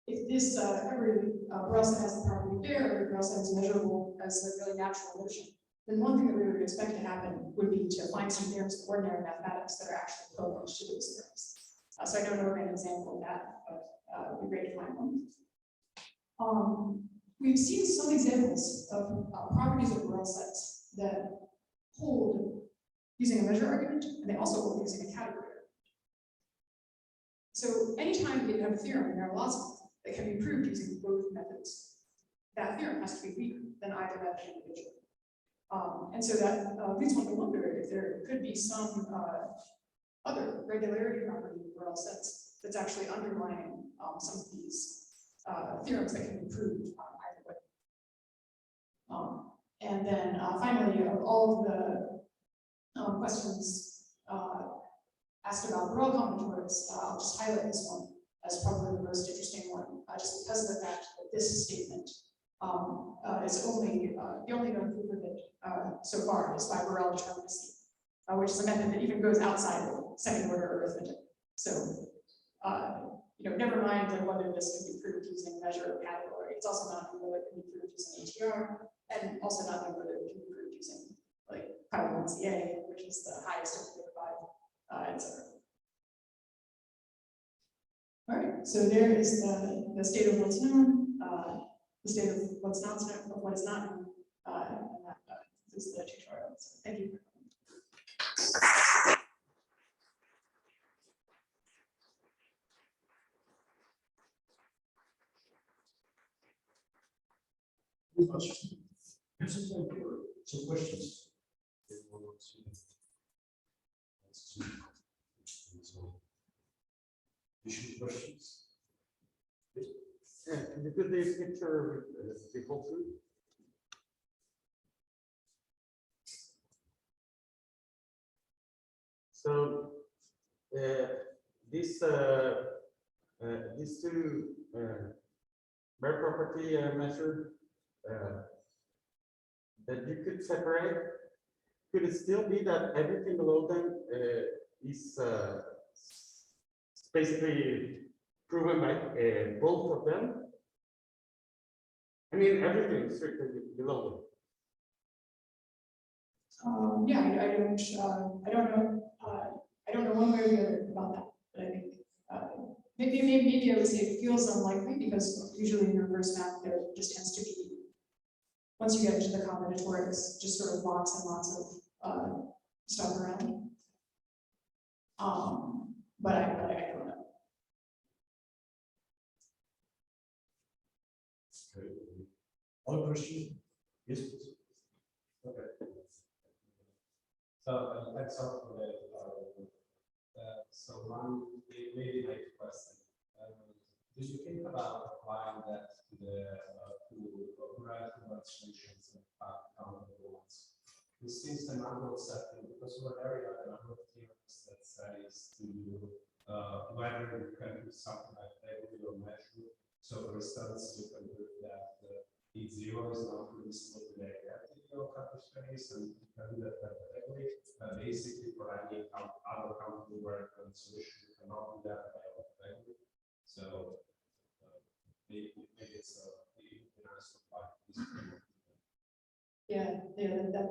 If this every Borel set has the property there, every Borel set is measurable as a really natural notion, then one thing that we would expect to happen would be to find some theorems of ordinary mathematics that are actually equivalent to those theorems. So I don't know an example of that, but it would be great to find one. We've seen some examples of properties of Borel sets that hold using a measure argument, and they also hold using a category argument. So anytime you have a theorem, and there are lots of them, that can be proved using both methods, that theorem has to be weaker than either method individually. And so that leads one to wonder if there could be some other regularity property in Borel sets that's actually underlying some of these theorems that can be proved either way. And then finally, all of the questions asked about Borel combinatorics, I'll just highlight this one as probably the most interesting one, just because of the fact that this statement is only the only known proof of it so far is by Borel determinacy, which is a method that even goes outside of second order arithmetic. So never mind like whether this can be proved using measure or category. It's also not known whether it can be proved using ATR, and also not known whether it can be proved using like Pi1CA, which is the highest of the 5, etc. All right, so there is the state of what's known, the state of what's not known, of what is not known, and that is the tutorial. So thank you. Here's some time for some questions. Issue questions? Yeah, can you put this picture with the whole food? So these two bare property measure that you could separate. Could it still be that everything below them is basically proven by both of them? I mean, everything is strictly below them. Yeah, I don't know. I don't know one way or the other about that, but I think maybe I would say it feels unlikely because usually in reverse math there just tends to be, once you get into the combinatorics, just sort of lots and lots of stuff around. But I don't know. Okay. Other question? Yes, please. Okay. So I saw that So one maybe like question. Do you think about applying that to the solutions and countable ones? This seems the number of setting because we're area the number of theorems that says to whether you can do something like that with your measure. So for instance, you can do that E0 is not reducible to the negative countable space, and you can do that perfectly. Basically, for any other countable variable solution, you cannot do that perfectly. So maybe it's the answer to this. Yeah,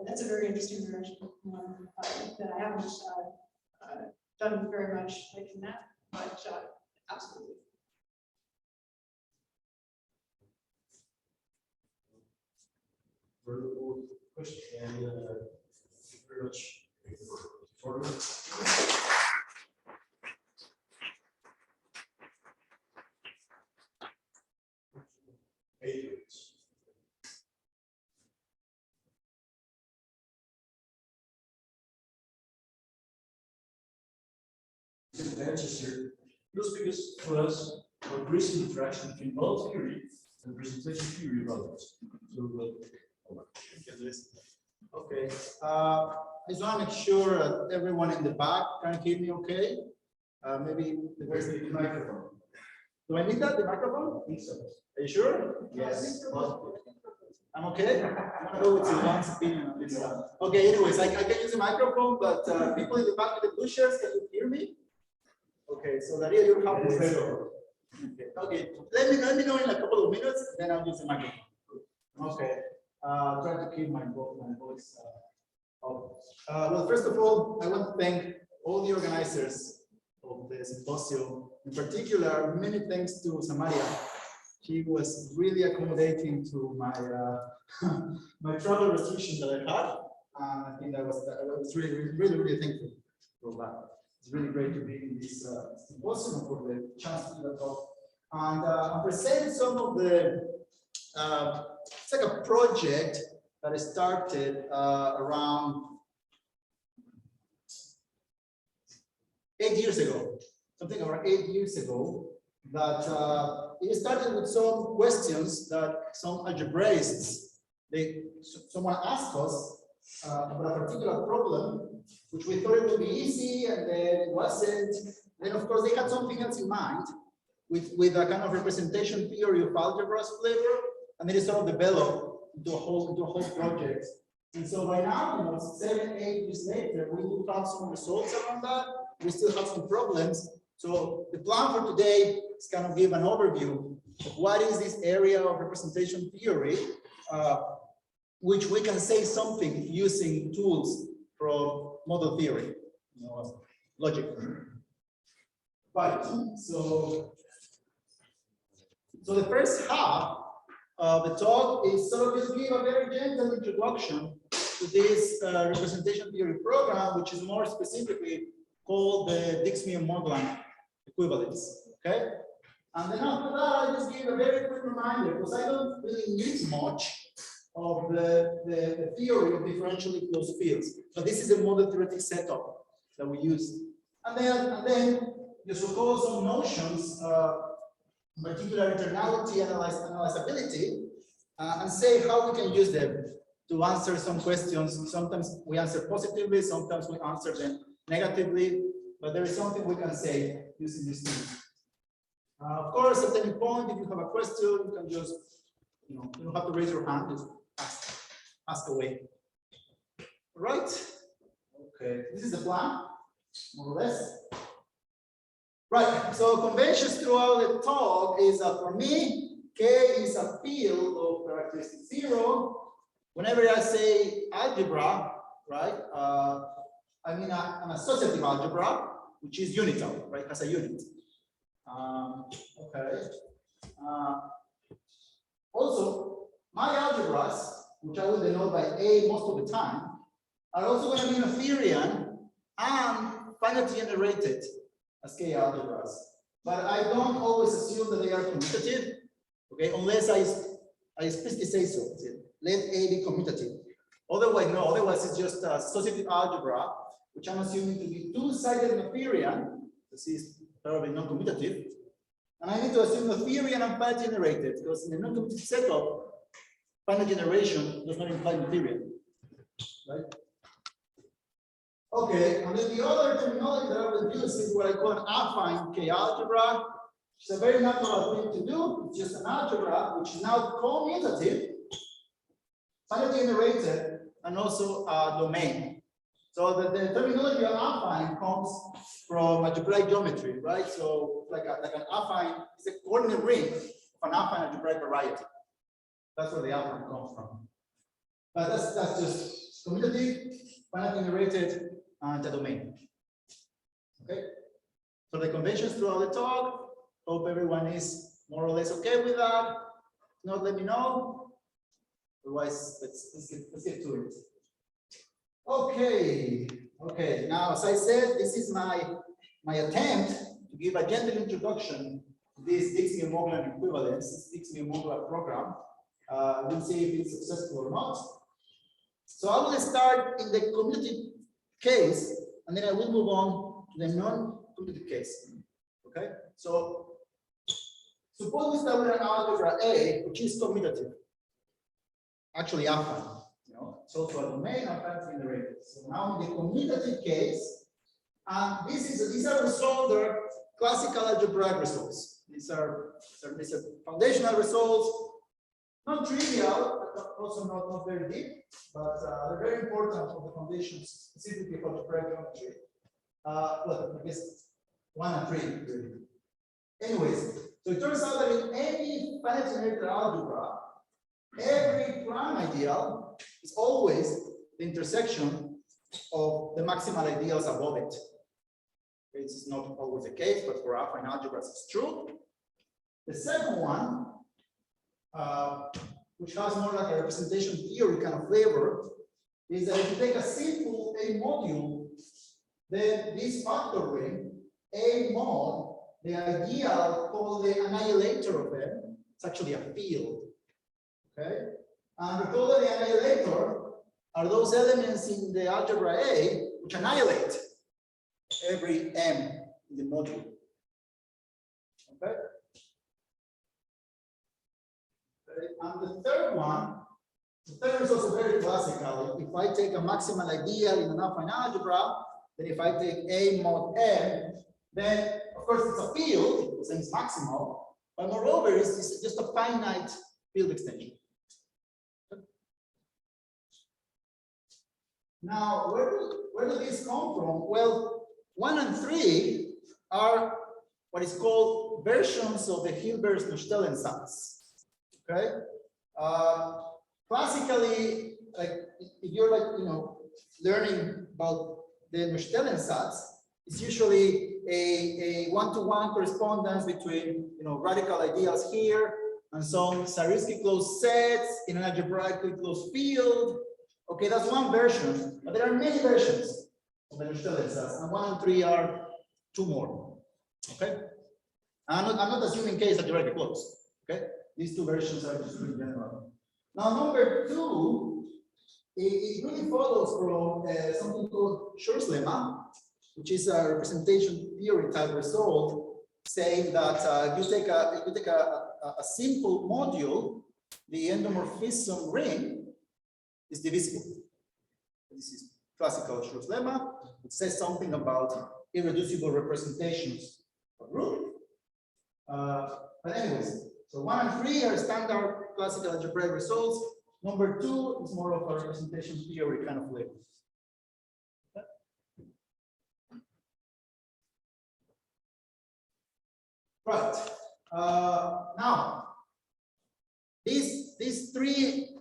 that's a very interesting direction that I haven't done very much like in that, but absolutely. Further question, thank you very much for the answers here. Just because for us, we're bridging the interaction between model theory and presentation theory of others. So, okay. I just want to make sure everyone in the back can hear me okay. Maybe where's the microphone? Do I need that, the microphone? I think so. Are you sure? Yes. I'm okay. I'm going to go with Silvan's opinion on this one. Okay, anyways, I can use the microphone, but people in the back of the blue shirts, can you hear me? Okay, so Daria, you have this. Okay, let me know in a couple of minutes, then I'll use the microphone. Okay, try to keep my voice. Well, first of all, I want to thank all the organizers of the Symposium. In particular, many thanks to Samaria. She was really accommodating to my my travel restrictions that I had. I think I was really thankful for that. It's really great to be in this Symposium for the chance to do that talk. And I'm presenting some of the, it's like a project that I started around 8 years ago, something around 8 years ago, that it started with some questions that some algebraists, someone asked us about a particular problem, which we thought it would be easy, and then it wasn't. Then, of course, they had something else in mind with a kind of representation theory of algebras flavor, and then it sort of developed into a whole project. And so by now, 7, 8 years later, we do have some results around that. We still have some problems. So the plan for today is kind of give an overview of what is this area of representation theory, which we can say something using tools from model theory, logic. Right. So the first half of the talk is sort of just give a very gentle introduction to this representation theory program, which is more specifically called the Dix-Mu-Moglan equivalence. Okay. And then after that, I just give a very quick reminder, because I don't really need much of the theory of differentially closed fields. So this is the model theoretic setup that we use. And then just recall some notions, in particular internality and analyzability, and say how we can use them to answer some questions. Sometimes we answer positively, sometimes we answer them negatively, but there is something we can say using these things. Of course, at any point, if you have a question, you can just, you don't have to raise your hand, just ask away. All right? Okay, this is the plan, more or less. Right, so conventions throughout the talk is that for me, K is a field of characteristic 0. Whenever I say algebra, right, I mean an associative algebra, which is unital, right, as a unit. Okay. Also, my algebras, which I will denote by A most of the time, are also going to be Noetherian and finitely generated as K algebras. But I don't always assume that they are commutative, okay, unless I explicitly say so. Let A be commutative. Otherwise, no, otherwise it's just associative algebra which I'm assuming to be two-sided Noetherian. This is probably non-commutative. And I need to assume Noetherian and finite generated, because in the non-commutative setup, finite generation does not imply Noetherian, right? Okay, and then the other terminology that I will use is what I call an affine K-algebra. It's a very natural thing to do. It's just an algebra which is now commutative, finite generated, and also a domain. So the terminology of affine comes from algebraic geometry, right? So like an affine is a coordinate ring of an affine algebraic variety. That's where the affine comes from. But that's just commutative, finite generated, and the domain. Okay. So the conventions throughout the talk. Hope everyone is more or less okay with that. If not, let me know. Otherwise, let's get to it. Okay. Now, as I said, this is my attempt to give a gentle introduction to this Dix-Moore-Moglan equivalence, this Dix-Moore-Moglan program. We'll see if it's successful or not. So I will start in the commutative case, and then I will move on to the non-commutative case. Okay, so suppose we start with an algebra A, which is commutative, actually affine. So to a domain of finite generated. So now in the commutative case, and these are results, they're classical algebraic results. These are foundational results, not trivial, but also not very deep, but they're very important for the foundations, specifically for algebraic geometry. Well, I guess 1 and 3, really. Anyways, so it turns out that in any finite generated algebra, every prime ideal is always the intersection of the maximal ideals above it. This is not always the case, but for affine algebras it's true. The second one, which has more like a representation theory kind of flavor, is that if you take a simple A module, then this factor ring, A mod, the ideal called the annihilator of M, it's actually a field. Okay? And recall that the annihilator are those elements in the algebra A which annihilate every M in the module. Okay? And the third is also very classical. If I take a maximal ideal in an affine algebra, then if I take A mod M, then of course it's a field, because it's maximal, but moreover, it's just a finite field extension. Now, where do these come from? Well, 1 and 3 are what is called versions of the Hilbert's-Nussstellen satz. Okay, classically, like if you're learning about the Nussstellen satz, it's usually a one-to-one correspondence between radical ideals here and some Zariski closed sets in an algebraically closed field. Okay, that's one version, but there are many versions of the Nussstellen satz, and 1 and 3 are 2 more. Okay, I'm not assuming K is algebraically closed. Okay. These 2 versions are just in general. Now, number 2, it really follows from something called Schur's lemma, which is a representation theory type result, saying that if you take a simple module, the endomorphism ring is divisible. This is classical Schur's lemma. It says something about irreducible representations of root. But anyways. So 1 and 3 are standard classical algebraic results. Number 2 is more of a representation theory kind of flavor. Okay. Right. Now, these 3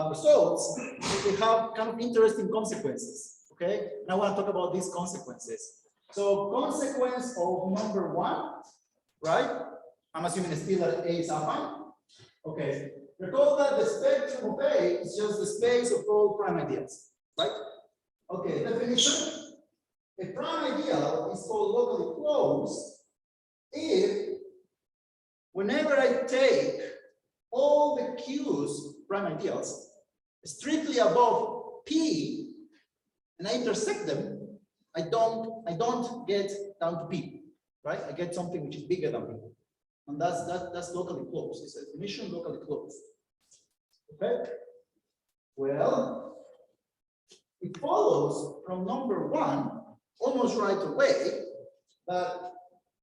results, they have kind of interesting consequences. Okay. And I want to talk about these consequences. So consequence of number 1, right? I'm assuming still that A is affine. Okay. Recall that the spectrum of A is just the space of all prime ideals, right? Okay. Definition: a prime ideal is called locally closed if, whenever I take all the Q's prime ideals strictly above P, and I intersect them, I don't get down to P, right? I get something which is bigger than P. And that's locally closed. It's a definition locally closed. Okay. Well, it follows from number one almost right away that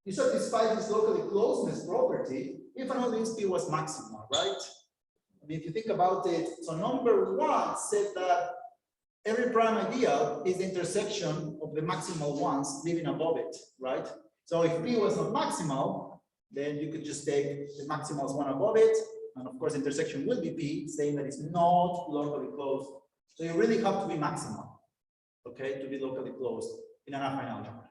you satisfy this locally closeness property if and only P was maximal, right? I mean, if you think about it, so number one said that every prime ideal is the intersection of the maximal ones living above it, right? So if P was not maximal, then you could just take the maximals one above it, and of course intersection will be P, saying that it's not locally closed. So you really have to be maximal, okay, to be locally closed in an affine algebra.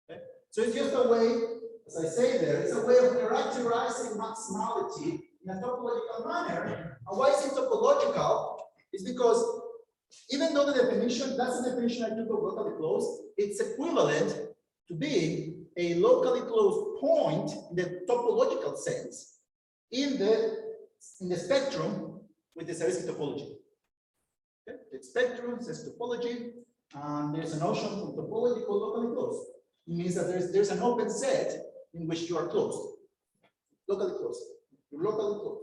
Okay? So it's just a way, as I say there, it's a way of characterizing maximality in a topological manner. And why is it topological? It's because even though the definition, that's the definition I took of locally closed, it's equivalent to being a locally closed point in the topological sense in the spectrum with the Zariski topology. Okay? The spectrum says topology, and there's a notion from topology called locally closed. It means that there's an open set in which you are closed, locally closed. You're locally closed.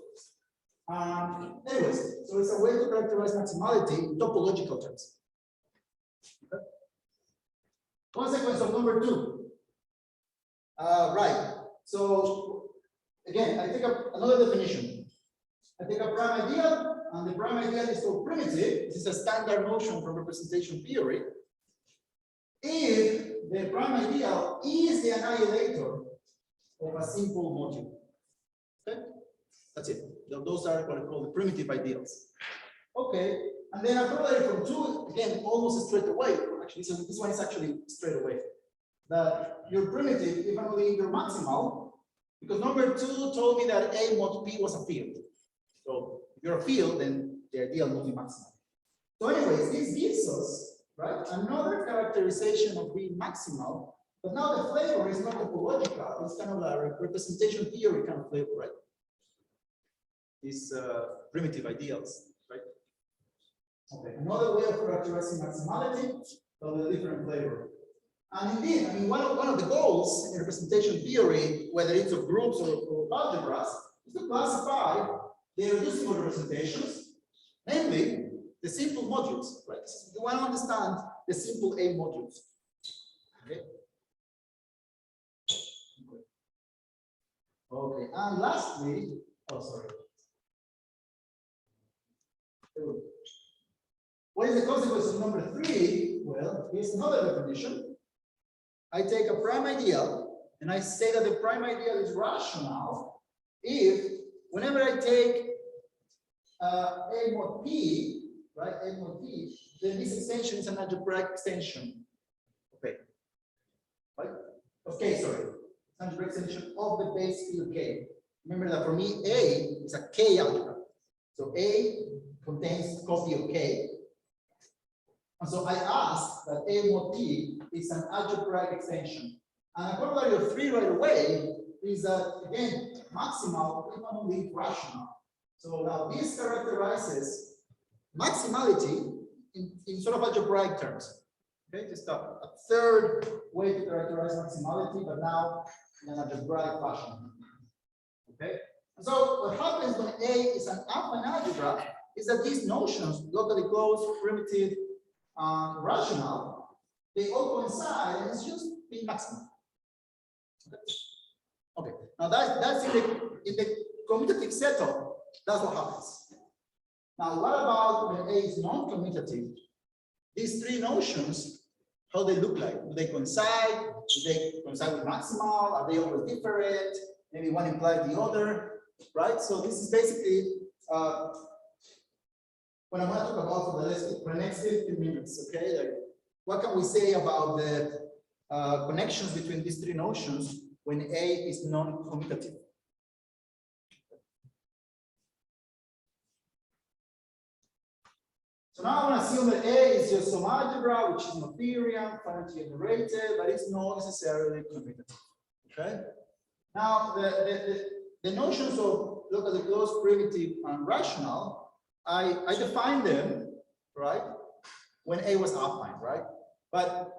Anyways, so it's a way to characterize maximality in topological terms. Okay. Consequence of number two. Right. So again, I take up another definition. I take a prime ideal, and the prime ideal is called primitive. This is a standard notion from representation theory. If the prime ideal is the annihilator of a simple module. Okay, that's it. Those are what I call the primitive ideals. Okay, and then a corollary from two, again, almost straight away. Actually, so this one is actually straight away. That you're primitive if only you're maximal, because number two told me that A mod P was a field. So if you're a field, then the ideal must be maximal. So anyways, this gives us, right, another characterization of being maximal, but now the flavor is not topological, it's kind of a representation theory kind of flavor, right? These primitive ideals, right? Okay, another way of characterizing maximality, but with a different flavor. And indeed, I mean, one of the goals in representation theory, whether it's of groups or algebras, is to classify the reducible representations, namely the simple modules, right? You want to understand the simple A modules. Okay. Okay, and lastly, oh, sorry. What is the consequence of number three? Well, here's another definition. I take a prime ideal and I say that the prime ideal is rational if whenever I take A mod P, right, A mod P, then this extension is an algebraic extension. Okay. Right? Okay, sorry. Algebraic extension of the base field K. Remember that for me, A is a K algebra. So A contains copy of K. And so I ask that A mod P is an algebraic extension. And a corollary of three right away is that, again, maximal is not only rational. So now this characterizes maximality in sort of algebraic terms. Okay, just a third way to characterize maximality, but now in an algebraic fashion. Okay, and so what happens when A is an affine algebra is that these notions, locally closed, primitive, rational, they all coincide, and it's just being maximal. Okay, now that's in the commutative setup. That's what happens. Now, what about when A is non-commutative? These three notions, how they look like? Do they coincide? Do they coincide with maximal? Are they always different? Maybe one implies the other, right? So this is basically what I'm going to talk about for the next 15 minutes. Okay, like what can we say about the connections between these three notions when A is non-commutative? So now I want to assume that A is just some algebra, which is Noetherian, finitely generated, but it's not necessarily commutative. Okay. Now the notions of locally closed, primitive, and rational, I define them, right, when A was affine, right? But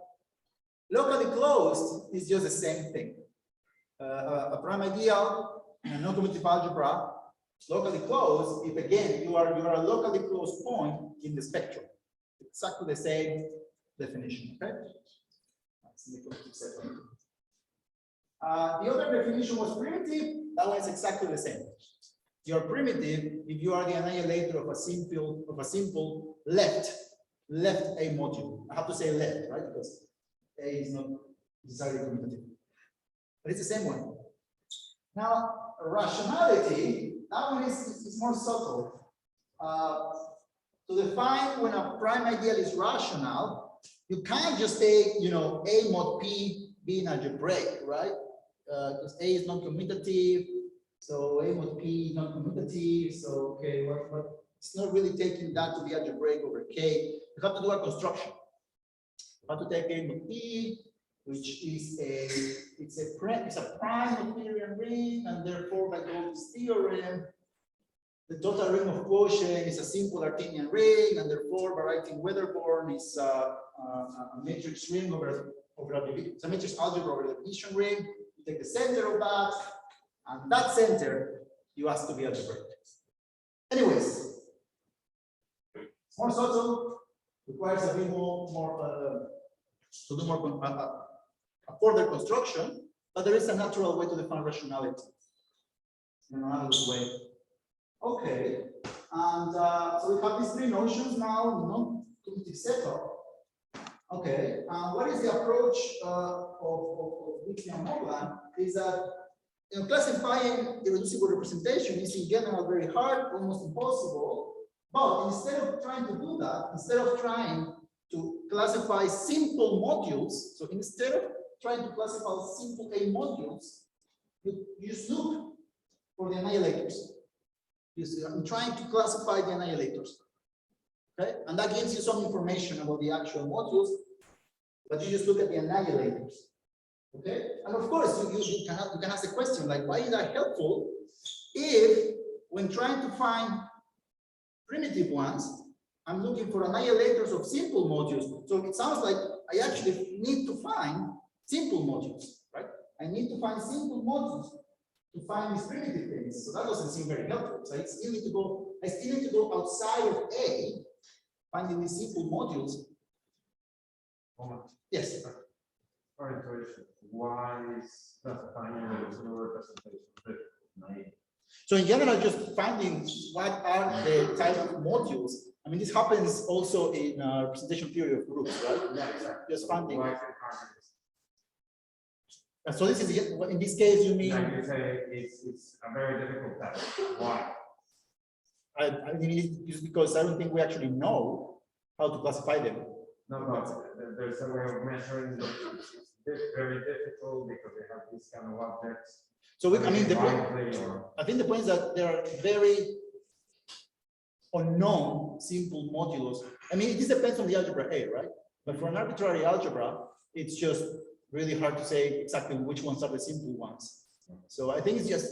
locally closed is just the same thing. A prime ideal and a non-commutative algebra locally closed if again you are a locally closed point in the spectrum. Exactly the same definition. Okay. The other definition was primitive. That one is exactly the same. You're primitive if you are the annihilator of a simple left A module. I have to say left, right? Because A is not necessarily commutative. But it's the same one. Now, rationality, that one is more subtle. To define when a prime ideal is rational, you can't just take, A mod P being algebraic, right? Because A is non-commutative, so A mod P is non-commutative, so okay, what it's not really taking that to be algebraic over K. You have to do a construction. You have to take A mod P, which is a prime Noetherian ring, and therefore by Golgi's theorem, the total ring of quotient is a simple Artinian ring, and therefore by writing Wedderborn is a matrix ring over it's a matrix algebra over the division ring. You take the center of that, and that center you ask to be algebraic. Anyways, it's more subtle, requires a bit more to do more a further construction, but there is a natural way to define rationality in an analogous way. Okay, and so we have these three notions now, non-commutative setup. Okay, what is the approach of Dixmian-Moglan is that classifying irreducible representation is in general very hard, almost impossible. But instead of trying to do that, instead of trying to classify simple modules, so instead of trying to classify simple A modules, you just look for the annihilators. I'm trying to classify the annihilators. Okay, and that gives you some information about the actual modules, but you just look at the annihilators. Okay, and of course you can ask the question like, why is that helpful if when trying to find primitive ones, I'm looking for annihilators of simple modules. So it sounds like I actually need to find simple modules, right? I need to find simple modules to find these primitive things. So that doesn't seem very helpful. So I still need to go outside of A, finding these simple modules. Omar. Yes. For intuition, why is classifying irreducible representation naive? So in general, just finding what are the type of modules. I mean, this happens also in representation theory of groups, right? Yeah, exactly. Just finding. Why is it hard? So this is, in this case, you mean? Like you say, it's a very difficult task. Why? I mean, it's because I don't think we actually know how to classify them. No, there's a way of measuring that it's very difficult because they have these kind of objects. So I mean, I think the point is that there are very unknown simple modules. I mean, this depends on the algebra A, right? But for an arbitrary algebra, it's just really hard to say exactly which ones are the simple ones. So I think it's just,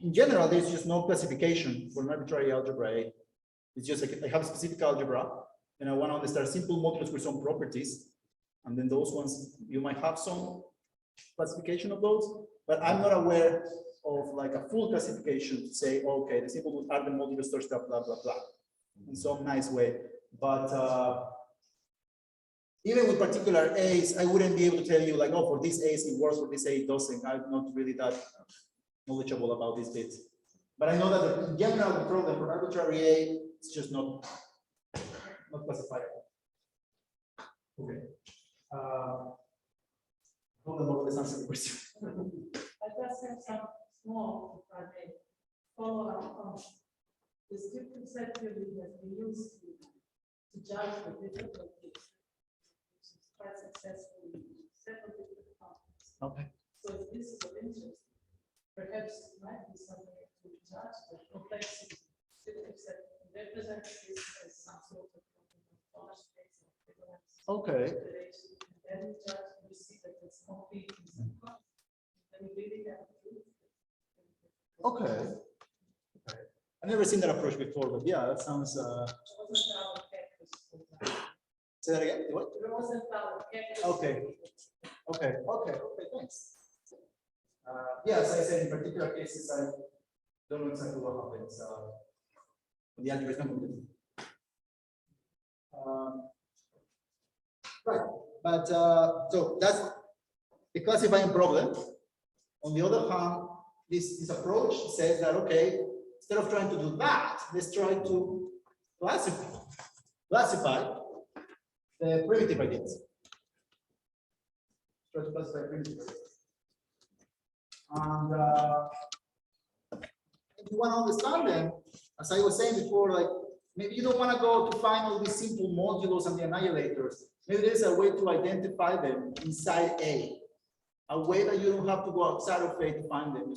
in general, there's just no classification for an arbitrary algebra A. It's just like I have a specific algebra, and I want to understand simple modules with some properties, and then those ones, you might have some classification of those, but I'm not aware of like a full classification to say, okay, the simple are the modulus such stuff, blah, blah, blah, in some nice way. But even with particular A's, I wouldn't be able to tell you like, oh, for this A's it works, for this A it doesn't. I'm not really that knowledgeable about this bit. But I know that in general, the problem for arbitrary A, it's just not classifiable. Okay. Hold on, let's answer the question. I just have some small, if I may, follow up on the descriptive set theory has been used to judge the difficulties, which is quite successful in several different contexts. Okay. So if this is of interest, perhaps it might be something to judge the complexity. Descriptive set represents this as some sort of Corner space of equivalence. Okay. And then judge, you see that it's complete in some context. Then you really have to do it. Okay. I've never seen that approach before, but yeah, that sounds. Say that again. What? Rosenthal. Okay. Thanks. Yes, I said in particular cases, I don't know exactly what happens. The algebra is not complete. Right, but so that's the classifying problem. On the other hand, this approach says that, okay, instead of trying to do that, let's try to classify the primitive ideas. Try to classify primitive ideas. And if you want to understand them, as I was saying before, like maybe you don't want to go to find all these simple modulos and the annihilators. Maybe there's a way to identify them inside a way that you don't have to go outside of A to find them.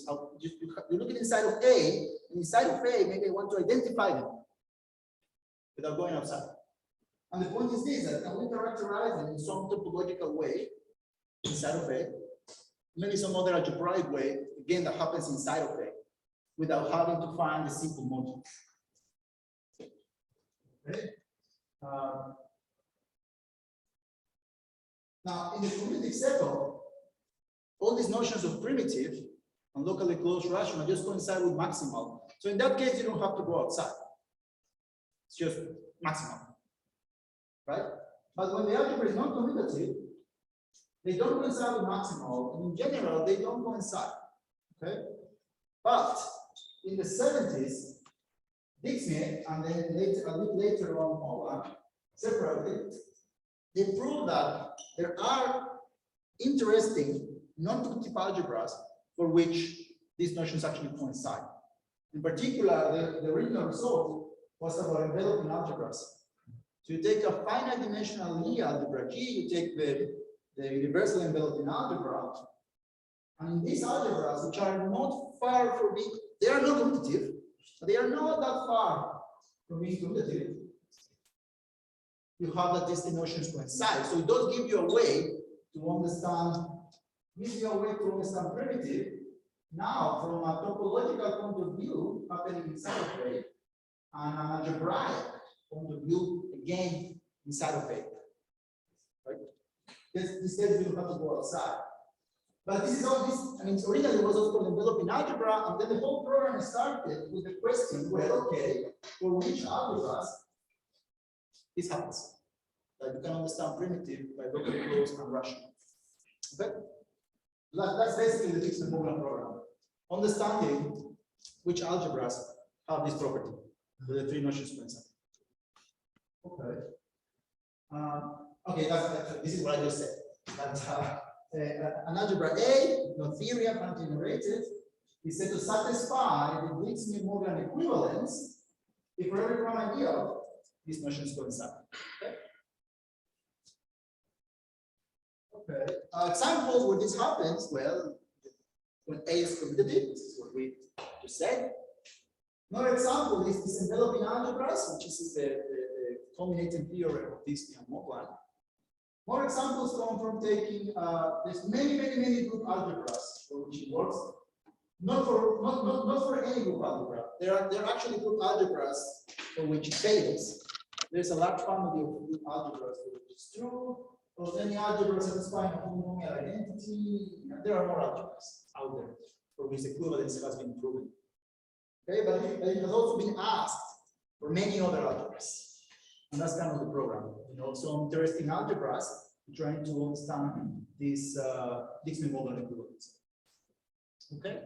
You're looking inside of A, and inside of A, maybe I want to identify them without going outside. And the point is this, that can we characterize them in some topological way inside of A, maybe some other algebraic way, again, that happens inside of A, without having to find the simple module. Okay. Now, in the primitive setup, all these notions of primitive and locally closed rational just coincide with maximal. So in that case, you don't have to go outside. It's just maximal, right? But when the algebra is not commutative, they don't coincide with maximal, and in general, they don't coincide. Okay, but in the 70s, Dixon and then later, a bit later on, Omar, separately, they proved that there are interesting non-commutative algebras for which these notions actually coincide. In particular, the original result was about enveloping algebras. So you take a finite dimensional linear algebra G, you take the universal enveloping algebra, and in these algebras, which are not far from being, they are not commutative, but they are not that far from being commutative. You have that these notions coincide. So it does give you a way to understand, primitive. Now, from a topological point of view, happening inside of A, and an algebraic point of view, again, inside of A. Right? This says you don't have to go outside. But this is all this, I mean, originally it was also called enveloping algebra, and then the whole program started with the question, well, okay, for which algebras this happens? That you can understand primitive by locally closed and rational. Okay? That's basically the Dixon-Morgan program. Understanding which algebras have this property with the three notions coincide. Okay. Okay, this is what I just said. That an algebra A, non-theory, apparently generated, is said to satisfy the Dixon-Morgan equivalence if for every prime ideal these notions coincide. Okay. Okay. Examples where this happens, well, when A is commutative, this is what we just said. Another example is this enveloping algebras, which is the culminating theorem of this and Morgan. More examples come from taking there's many group algebras for which it works. Not for any group algebra. There are actually group algebras for which it fails. There's a large family of group algebras for which it's true. Or any algebra satisfying a polynomial identity. There are more algebras out there for which equivalence has been proven. Okay, but it has also been asked for many other algebras. And that's kind of the program. You know, some interesting algebras trying to understand this Dixon-Morgan equivalence. Okay.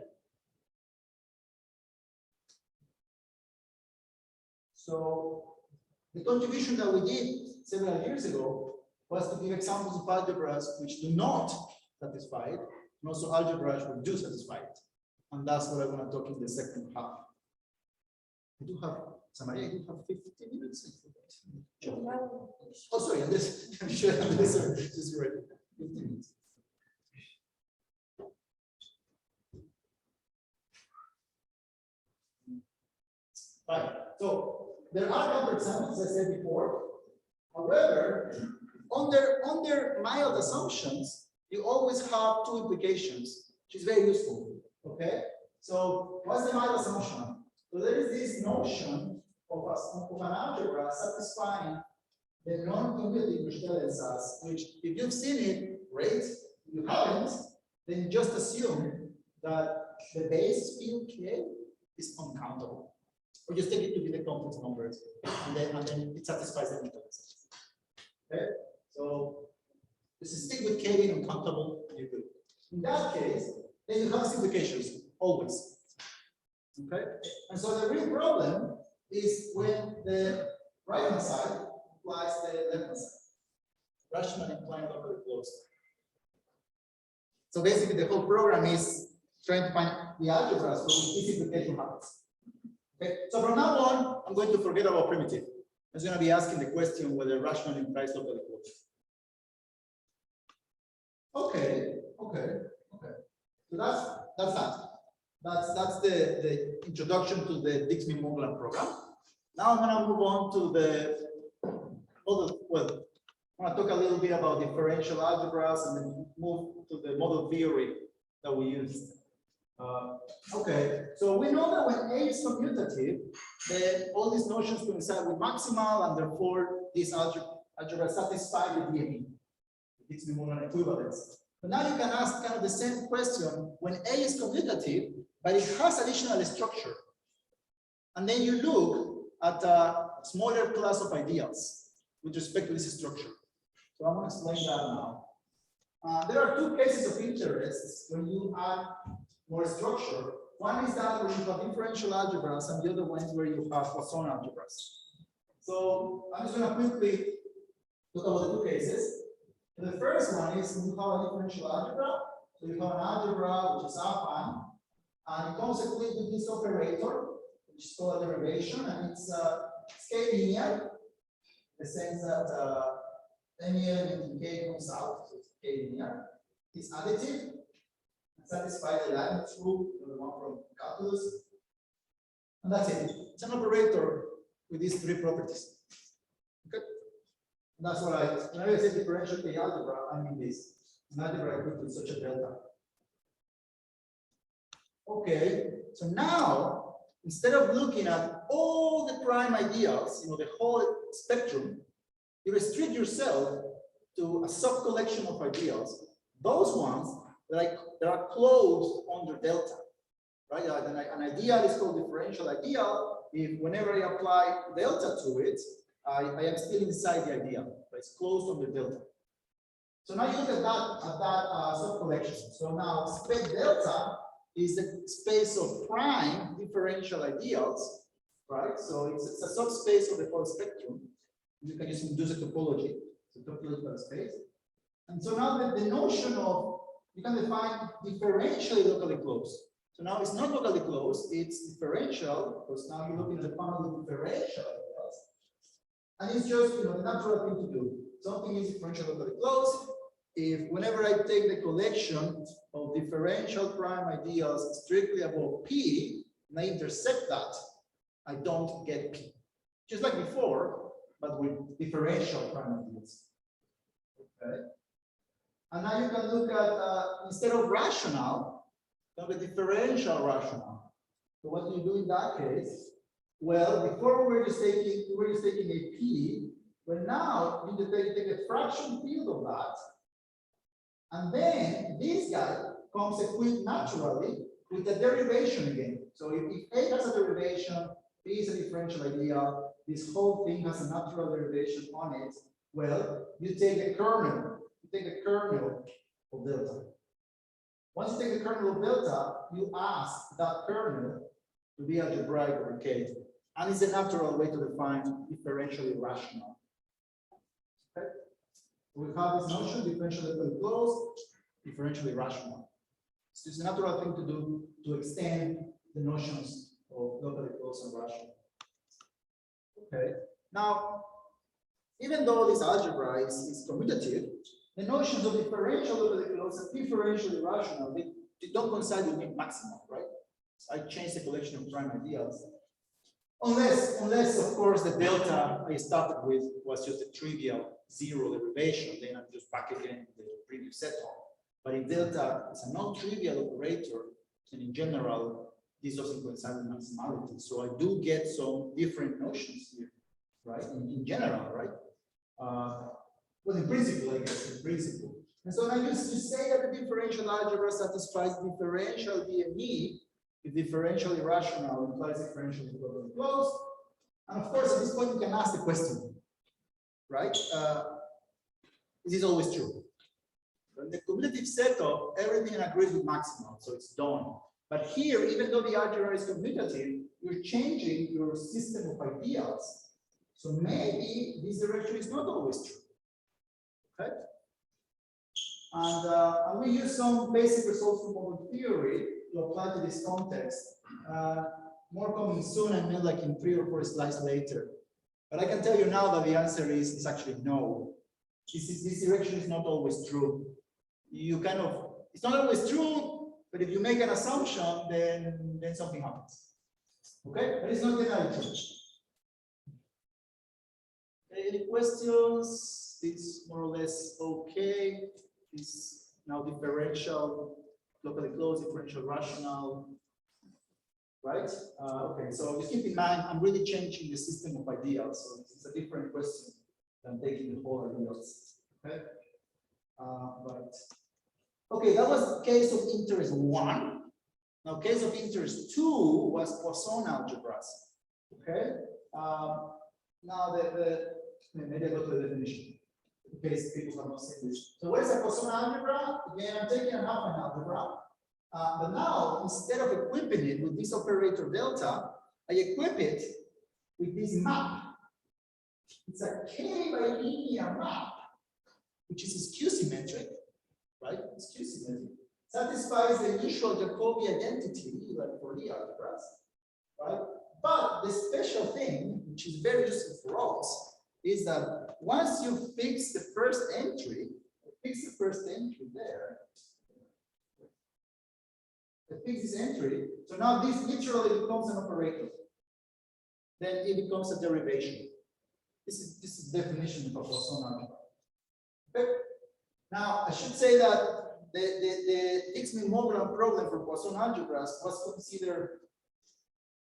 So the contribution that we did several years ago was to give examples of algebras which do not satisfy it, and also algebras which do satisfy it. And that's what I'm going to talk in the second half. I do have, Samaria, I do have 15 minutes. Oh, sorry, I'm sure this is ready. 15 minutes. Right. So there are counterexamples, as I said before. However, under mild assumptions, you always have two implications, which is very useful. Okay. So what's the mild assumption? So there is this notion of an algebra satisfying the non-commutative Rushtel-Elsas, which if you've seen it, great. If you haven't, then just assume that the base field K is uncountable. Or just take it to be the complex numbers, and then it satisfies the interest. Okay, so just stick with K being uncountable, and you're good. In that case, then you have simplifications always. Okay, and so the real problem is when the right hand side implies the left hand side. Rational implying locally closed. So basically, the whole program is trying to find the algebras for which this implication happens. Okay, so from now on, I'm going to forget about primitive. I'm going to be asking the question whether rational implies locally closed. Okay. So that's that. That's the introduction to the Dix-Min-Moglan program. Now I'm going to move on to the model. Well, I'm going to talk a little bit about differential algebras and then move to the model theory that we used. Okay, so we know that when A is commutative, then all these notions coincide with maximal, and therefore this algebra satisfies the DME. It's the Dix-Min-Moglan equivalence. But now you can ask kind of the same question when A is commutative, but it has additional structure. And then you look at a smaller class of ideals with respect to this structure. So I'm going to explain that now. There are two cases of interest when you add more structure. One is that where you have differential algebras, and the other one is where you have Poisson algebras. So I'm just going to quickly talk about the two cases. The first one is when you have a differential algebra. So you have an algebra which is affine, and it comes equipped with this operator, which is called a derivation, and it's scale linear, in the sense that any element in K comes out, so it's K linear. It's additive, and satisfies the Leibniz rule, the one from calculus, and that's it. It's an operator with these three properties. Okay, and that's what when I say differential K algebra, I mean this. An algebra equipped with such a delta. Okay, so now instead of looking at all the prime ideals, the whole spectrum, you restrict yourself to a sub-collection of ideals, those ones that are closed under delta, right? An ideal is called differential ideal if whenever I apply delta to it, I am still inside the ideal, but it's closed under delta. So now you look at that sub-collection. So now spec delta is the space of prime differential ideals, right? So it's a subspace of the whole spectrum. You can just induce a topology, so topological space. And so now the notion of, you can define differentially locally closed. So now it's not locally closed, it's differential, because now you're looking at the family of differential ideals. And it's just, the natural thing to do. Something is differential locally closed if whenever I take the collection of differential prime ideals strictly above P, and I intersect that, I don't get P. Just like before, but with differential prime ideals. Okay. And now you can look at, instead of rational, you have a differential rational. So what do you do in that case? Well, before we were just taking a P, but now you take a fraction field of that. And then this guy comes equipped naturally with a derivation again. So if A has a derivation, B is a differential ideal, this whole thing has a natural derivation on it, well, you take a kernel. You take a kernel of delta. Once you take the kernel of delta, you ask that kernel to be algebraic over K. And it's a natural way to define differentially rational. Okay? We have this notion, differentially closed, differentially rational. So it's a natural thing to do to extend the notions of locally closed and rational. Okay. Now, even though this algebra is commutative, the notions of differential locally closed and differentially rational, they don't coincide with maximal, right? So I changed the collection of prime ideals. Unless of course the delta I started with was just a trivial zero derivation, then I'm just back again to the previous setup. But if delta is a non-trivial operator, then in general, this doesn't coincide with maximality. So I do get some different notions here, right? In general, right? Well, in principle, I guess, in principle. And so now you say that the differential algebra satisfies differential DME, if differential irrational implies differential equivalent closed. And of course, at this point, you can ask the question, right? Is this always true? In the commutative setup, everything agrees with maximal, so it's done. But here, even though the algebra is commutative, you're changing your system of ideals. So maybe this direction is not always true. Okay? And we use some basic results from model theory to apply to this context. More coming soon, I mean like in 3 or 4 slides later. But I can tell you now that the answer is actually no. This direction is not always true. It's not always true, but if you make an assumption, then something happens. Okay, but it's not generally true. Any questions? It's more or less okay. It's now differential, locally closed, differential rational, right? Okay, so just keep in mind, I'm really changing the system of ideals, so it's a different question than taking the whole ideals. Okay, but okay, that was the case of interest 1. Now, case of interest 2 was Poisson algebras. Okay, now maybe I go to the definition in case people have not seen this. So, what is a Poisson algebra? Again, I'm taking an affine algebra, but now instead of equipping it with this operator delta, I equip it with this map. It's a k by linear map, which is skew symmetric, right? Skew symmetric. Satisfies the usual Jacobi identity, like for the algebras, right? But the special thing, which is very useful for us, is that once you fix the first entry there, fix this entry, so now this literally becomes an operator. Then it becomes a derivation. This is the definition of a Poisson algebra. Okay. Now I should say that the Dix-Montmoreland problem for Poisson algebras was considered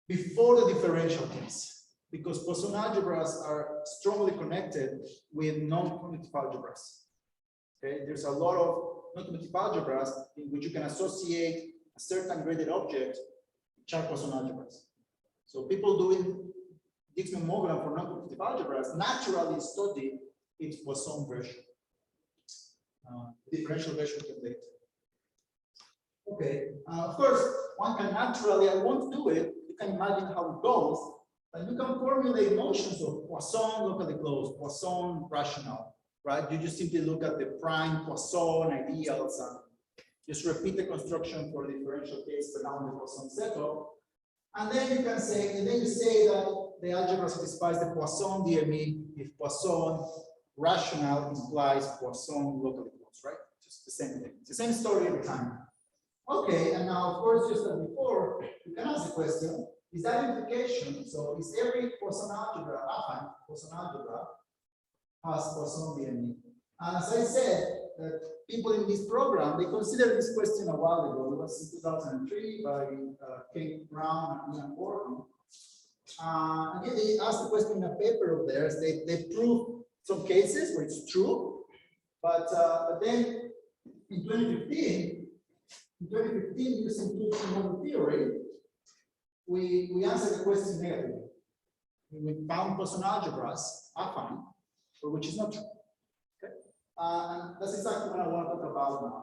before the differential case, because Poisson algebras are strongly connected with non-commutative algebras. Okay, there's a lot of non-commutative algebras in which you can associate a certain graded object, which are Poisson algebras. So people doing Dix-Montmoreland for non-commutative algebras naturally study its Poisson version. Differential version can later. Okay, of course, one can naturally, I won't do it, you can imagine how it goes, and you can formulate notions of Poisson locally closed, Poisson rational, right? You just simply look at the prime Poisson ideals and just repeat the construction for the differential case, but now in the Poisson setup. And then you can say, and then you say that the algebra satisfies the Poisson DME if Poisson rational implies Poisson locally closed, right? Just the same thing. It's the same story every time. Okay, and now, of course, just as before, you can ask the question, is that implication? So is every Poisson algebra, affine Poisson algebra, has Poisson DME? And as I said, people in this program, they considered this question a while ago. It was in 2003 by Kate Brown and Ian Gordon. Again, they asked the question in a paper of theirs. They proved some cases where it's true, but then in 2015, using two-model theory, we answered the question negatively. We found Poisson algebras affine, which is not true. Okay, and that's exactly what I want to talk about now.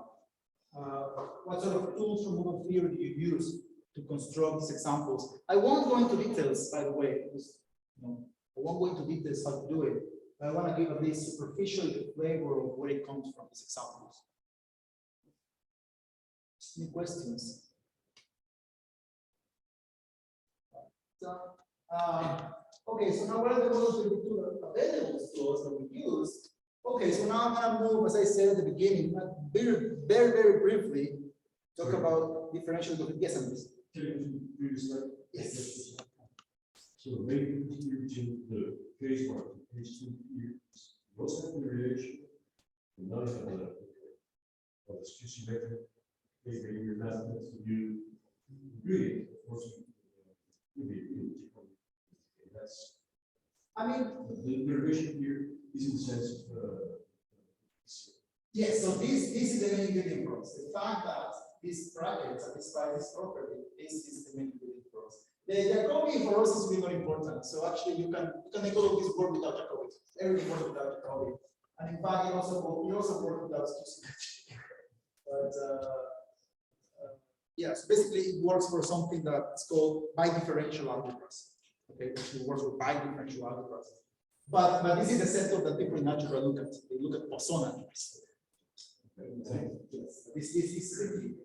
What sort of tools from model theory do you use to construct these examples? I won't go into details, by the way, because I won't go into details how to do it. I want to give at least superficially the flavor of where it comes from, these examples. Any questions? Okay, so now what are the models available to us that we use? Okay, so now I'm going to move, as I said at the beginning, very briefly, talk about differential. Yes, I'm listening. Yes. So maybe using the case one, case 2 here. You also have the relation, none of them are the skew symmetric. Maybe your methods you agree, of course, you be that's. I mean, the relation here is in the sense of, Yes, so this is the main building process. The fact that these brackets satisfy this property, this is the main building process. The Jacobi for us is really not important. So actually you can make all of this work without Jacobi. Everything works without Jacobi. And in fact, it also works without QC. But yeah, so basically it works for something that's called bidifferential algebras. Okay, it works with bidifferential algebras. But this is the setup that people in algebra look at. They look at Poisson algebras. Yes, this is the key.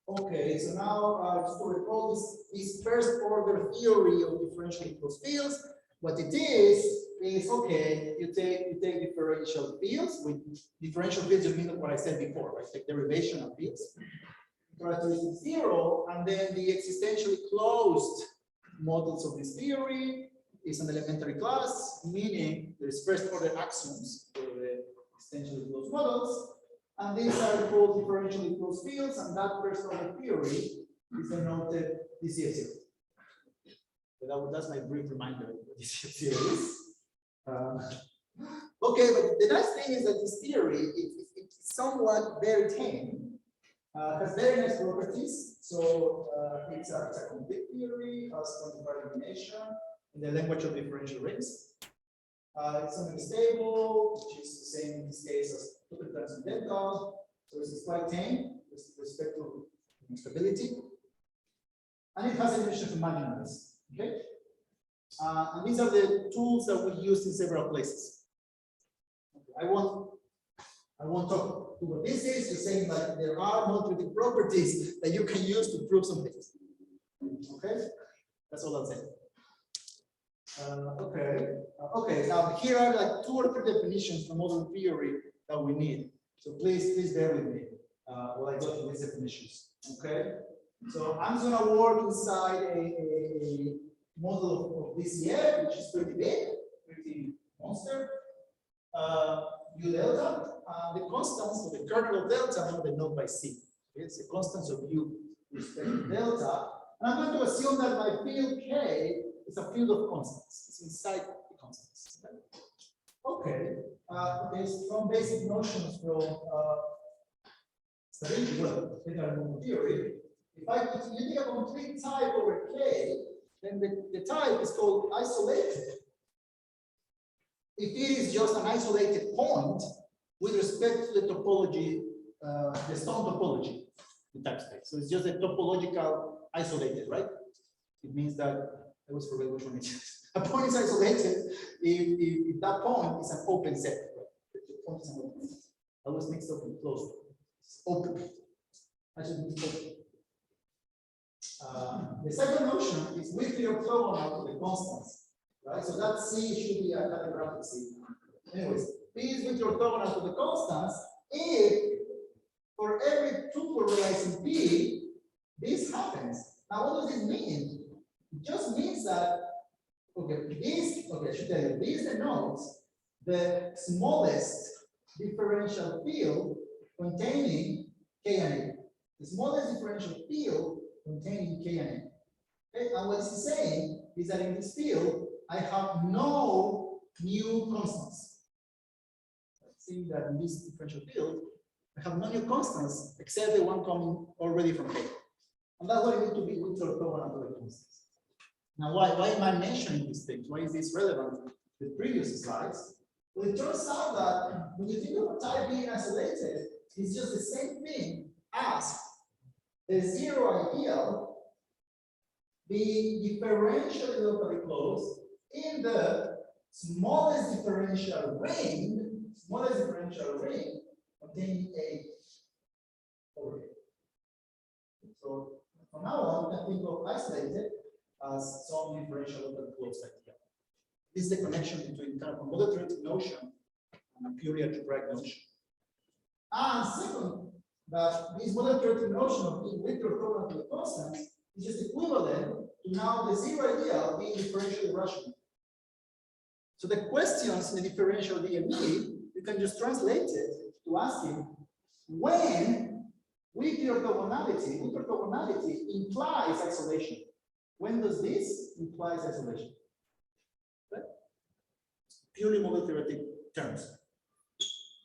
Okay, so now just to recall this first order theory of differential enclosed fields, what it is okay, you take differential fields. With differential fields, you mean what I said before, right? Like derivation of fields. Characteristic 0, and then the existentially closed models of this theory is an elementary class, meaning there's first order axioms for the existentially closed models. And these are called differentially closed fields, and that first order theory is denoted DCF0. So that's my brief reminder of what DCF0 is. Okay, but the nice thing is that this theory it's somewhat very tame, has very nice properties. So it's a complete theory, has quantified elimination in the language of differential rings. It's unstable, which is the same in this case as total transcendental. So it's quite tame with respect to stability. And it has elimination of imaginaries. Okay. And these are the tools that we use in several places. Okay. I won't talk to what this is. You're saying that there are multiplicative properties that you can use to prove some things. Okay, that's all I'll say. Okay. Here are like 2 or 3 definitions from model theory that we need. So please bear with me while I go through these definitions. Okay. So I'm just gonna work inside a model of DCF, which is pretty big, pretty monster. U delta, the constants of the kernel of delta are denoted by C. It's a constants of U with respect to delta. And I'm going to assume that my field K is a field of constants. It's inside the constants. Okay. There's some basic notions from stability, well, general theory. If you take a complete type over K, then the type is called isolated. If it is just an isolated point with respect to the topology, the stone topology, the type space. So it's just a topological isolated, right? It means that I always forget which one it is. A point is isolated if that point is an open set. Right? The point is an open set. I always mixed up with closed. It's open. I should mix open. The second notion is weakly orthogonal to the constants. Right, so that C should be a calligraphic C. Anyways, P is with orthogonal to the constants if for every tuple realizing P, this happens. Now, what does this mean? It just means that, I should tell you, this denotes the smallest differential field containing K and A. The smallest differential field containing K and A. Okay? And what this is saying is that in this field, I have no new constants. See that in this differential field, I have no new constants except the one coming already from K. And that's why I need to be with orthogonal to the constants. Now, why am I mentioning these things? Why is this relevant to the previous slides? Well, it turns out that when you think of type being isolated, it's just the same thing as the zero ideal being differentially locally closed in the smallest differential ring containing A over here. So from now on, we can think of isolated as some differential locally closed idea. This is the connection between kind of a model-theoretic notion and a purely algebraic notion. And second, that this model-theoretic notion of being with orthogonal to the constants is just equivalent to now the zero ideal being differentially rational. So the questions in the differential DME, you can just translate it to asking when weak orthogonality implies isolation. When does this implies isolation? Okay? purely model theoretic terms.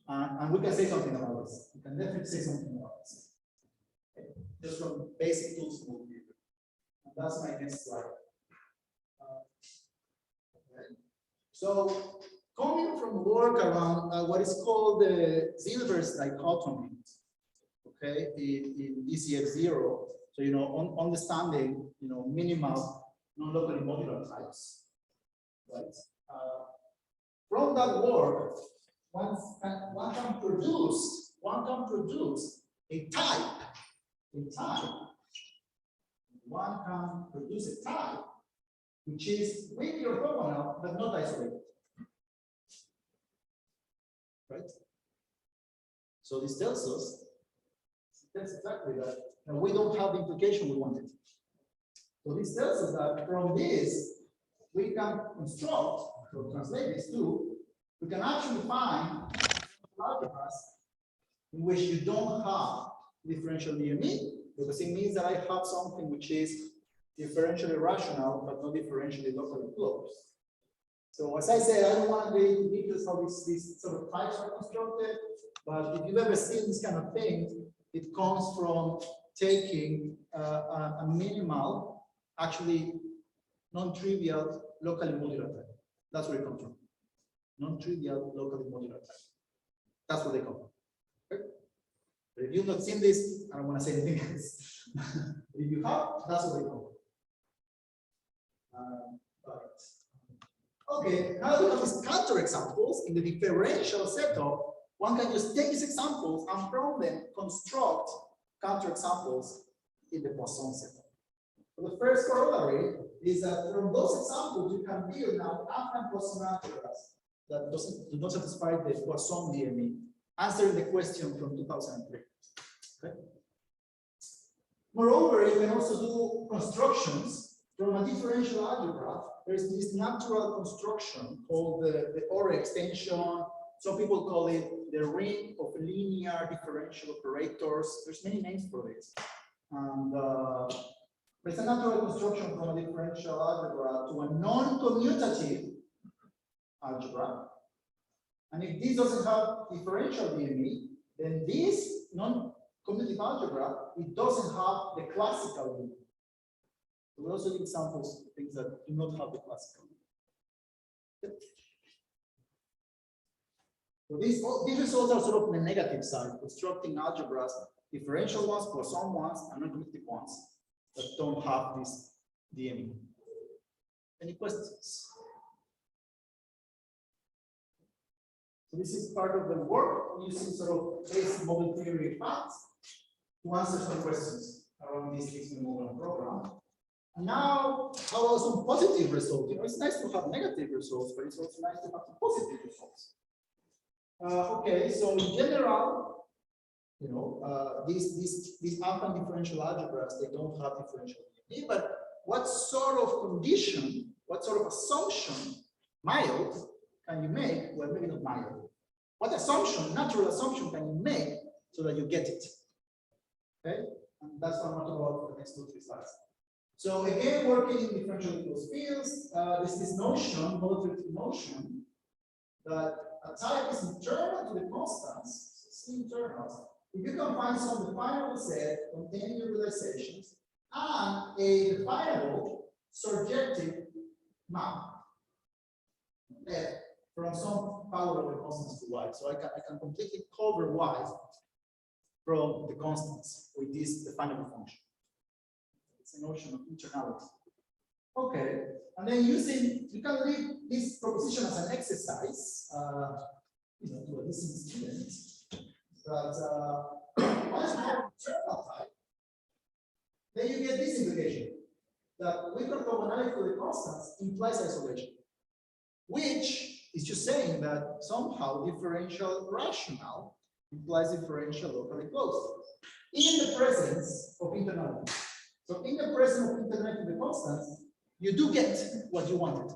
And we can say something about this. We can definitely say something about this. Okay. Just from basic tools model theory. And that's my next slide. Okay. So, coming from work around what is called the Zilber's dichotomy, okay, in DCF0. So, you know, understanding, you know, minimal non-locally modular types, right? From that work, one can produce a type. One can produce a type which is weakly orthogonal but not isolated, right? So this tells us that's exactly that. And we don't have the implication we wanted. So this tells us that from this we can construct, or translate this to, we can actually find algebras in which you don't have differential DME, because it means that I have something which is differentially rational but not differentially locally closed. So as I said, I don't want to go into details how these sort of types are constructed, but if you've ever seen this kind of thing, it comes from taking a minimal, actually non-trivial locally modular type. That's where it comes from. Non-trivial locally modular type. That's where they come from. Okay? But if you've not seen this, I don't want to say anything else. If you have, that's where they come from. Okay, now we have these counterexamples in the differential setup. One can just take these examples and from them construct counterexamples in the Poisson setup. So the first corollary is that from those examples you can build now affine Poisson algebras that do not satisfy the Poisson DME, answering the question from 2003. Okay. Moreover, you can also do constructions from a differential algebra. There's this natural construction called the Ore extension. Some people call it the ring of linear differential operators. There's many names for this. And it's a natural construction from a differential algebra to a non-commutative algebra. And if this doesn't have differential DME, then this non-commutative algebra, it doesn't have the classical DME. So we also give examples of things that do not have the classical DME. So these results are sort of on the negative side, constructing algebras, differential ones, Poisson ones, and non-commutative ones that don't have this DME. Any questions? So this is part of the work using sort of basic model theory facts to answer some questions around this Dixon model program. And now, how about some positive results? You know, it's nice to have negative results, but it's also nice to have some positive results. Okay, so in general, you know, these affine differential algebras, they don't have differential DME, but what sort of condition, what sort of assumption, mild, can you make? Well, maybe not mild. What assumption, natural assumption, can you make so that you get it? Okay, and that's what I'm going to talk about for the next 2-3 slides. So again, working in differentially closed fields, there's this notion, model theoretic notion, that a type is internal to the constants, it's internals, if you can find some definable set containing realizations and a definable surjective map F from some power of the constants to y. So I can completely cover y from the constants with this definable function. It's a notion of internality. Okay, and then you can leave this proposition as an exercise, you know, to a listening student, that once you have an internal type, then you get this implication, that weak orthogonality to the constants implies isolation, which is just saying that somehow differential rational implies differential locally closed in the presence of internality. So in the presence of internality to the constants, you do get what you wanted.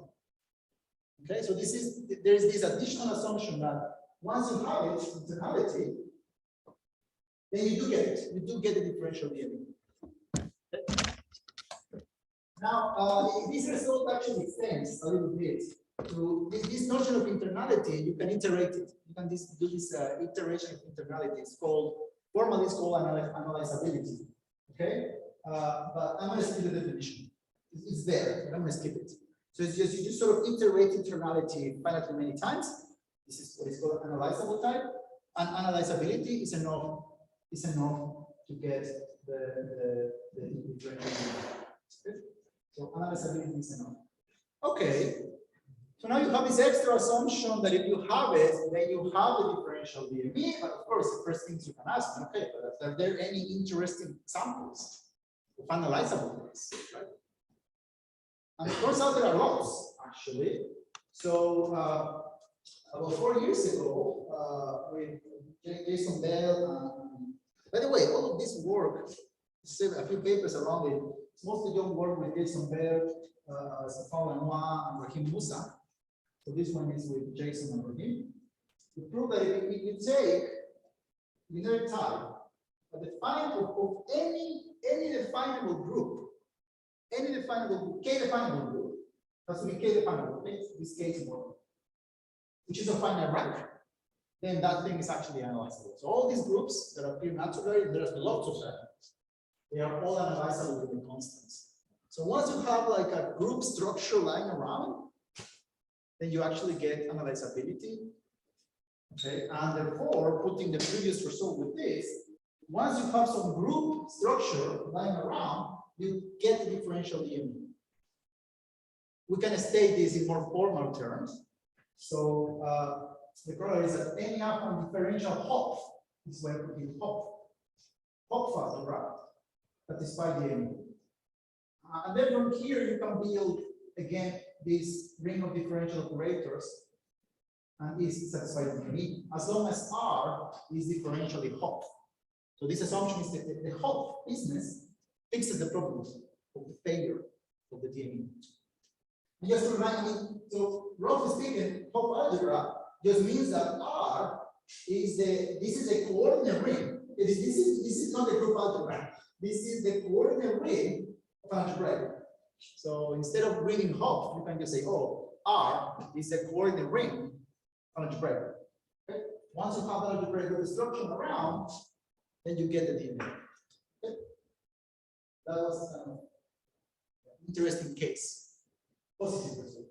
Okay, so there is this additional assumption that once you have it, internality, then you do get it. You do get the differential DME. Okay. Now, this result actually extends a little bit to this notion of internality, you can iterate it. You can do this iteration of internality. It's called, formally it's called analyzability. Okay? But I'm going to skip the definition. It's there, but I'm going to skip it. So it's just, you just sort of iterate internality finitely many times. This is what is called analyzable type. And analyzability is enough to get the differential. So analyzability is enough. Okay. So now you have this extra assumption that if you have it, then you have the differential DME. But of course, the first things you can ask me, okay, but are there any interesting examples of analyzable things, right? And of course, there are lots, actually. So about 4 years ago, with Jason Bell, by the way, all of this work, a few papers around it, it's mostly done work with Jason Bell, Stefan Lenoir, and Rahim Musa. So this one is with Jason and Rahim. To prove that if you take linear type, the definable of any definable group, k-definable group, has to be k-definable, this case one, which is a finite rank, then that thing is actually analyzable. So all these groups that appear naturally, there's lots of them, they are all analyzable with the constants. So once you have like a group structure lying around, then you actually get analyzability. Okay, and therefore, putting the previous result with this, once you have some group structure lying around, you get the differential DME. We can state this in more formal terms. So the problem is that any upon differential Hopf is where we put Hopf factor, right? Satisfy DME. And then from here you can build again this ring of differential operators, and this satisfies DME as long as R is differentially Hopf. So this assumption is that the Hopf business fixes the problem of the failure of the DME. And just to remind me, so roughly speaking, Hopf algebra just means that R is this is a coordinate ring. This is not a group algebra. This is the coordinate ring of algebra. So instead of reading Hopf, you can just say, oh, R is a coordinate ring of algebra. Okay? Once you have an algebraic destruction around, then you get the DME. Okay? That was an interesting case. Positive result.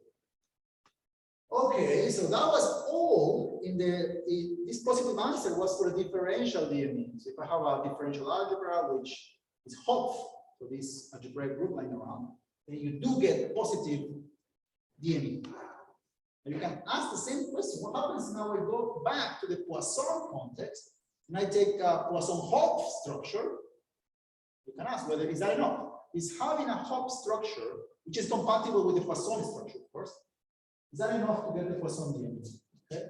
Okay, so that was all in this positive answer was for a differential DME. So if I have a differential algebra, which is Hopf, so this algebraic group lying around, then you do get positive DME. And you can ask the same question. What happens now? I go back to the Poisson context, and I take a Poisson-Hopf structure. You can ask whether is that enough? Is having a Hopf structure, which is compatible with the Poisson structure, of course, is that enough to get the Poisson DME? Okay.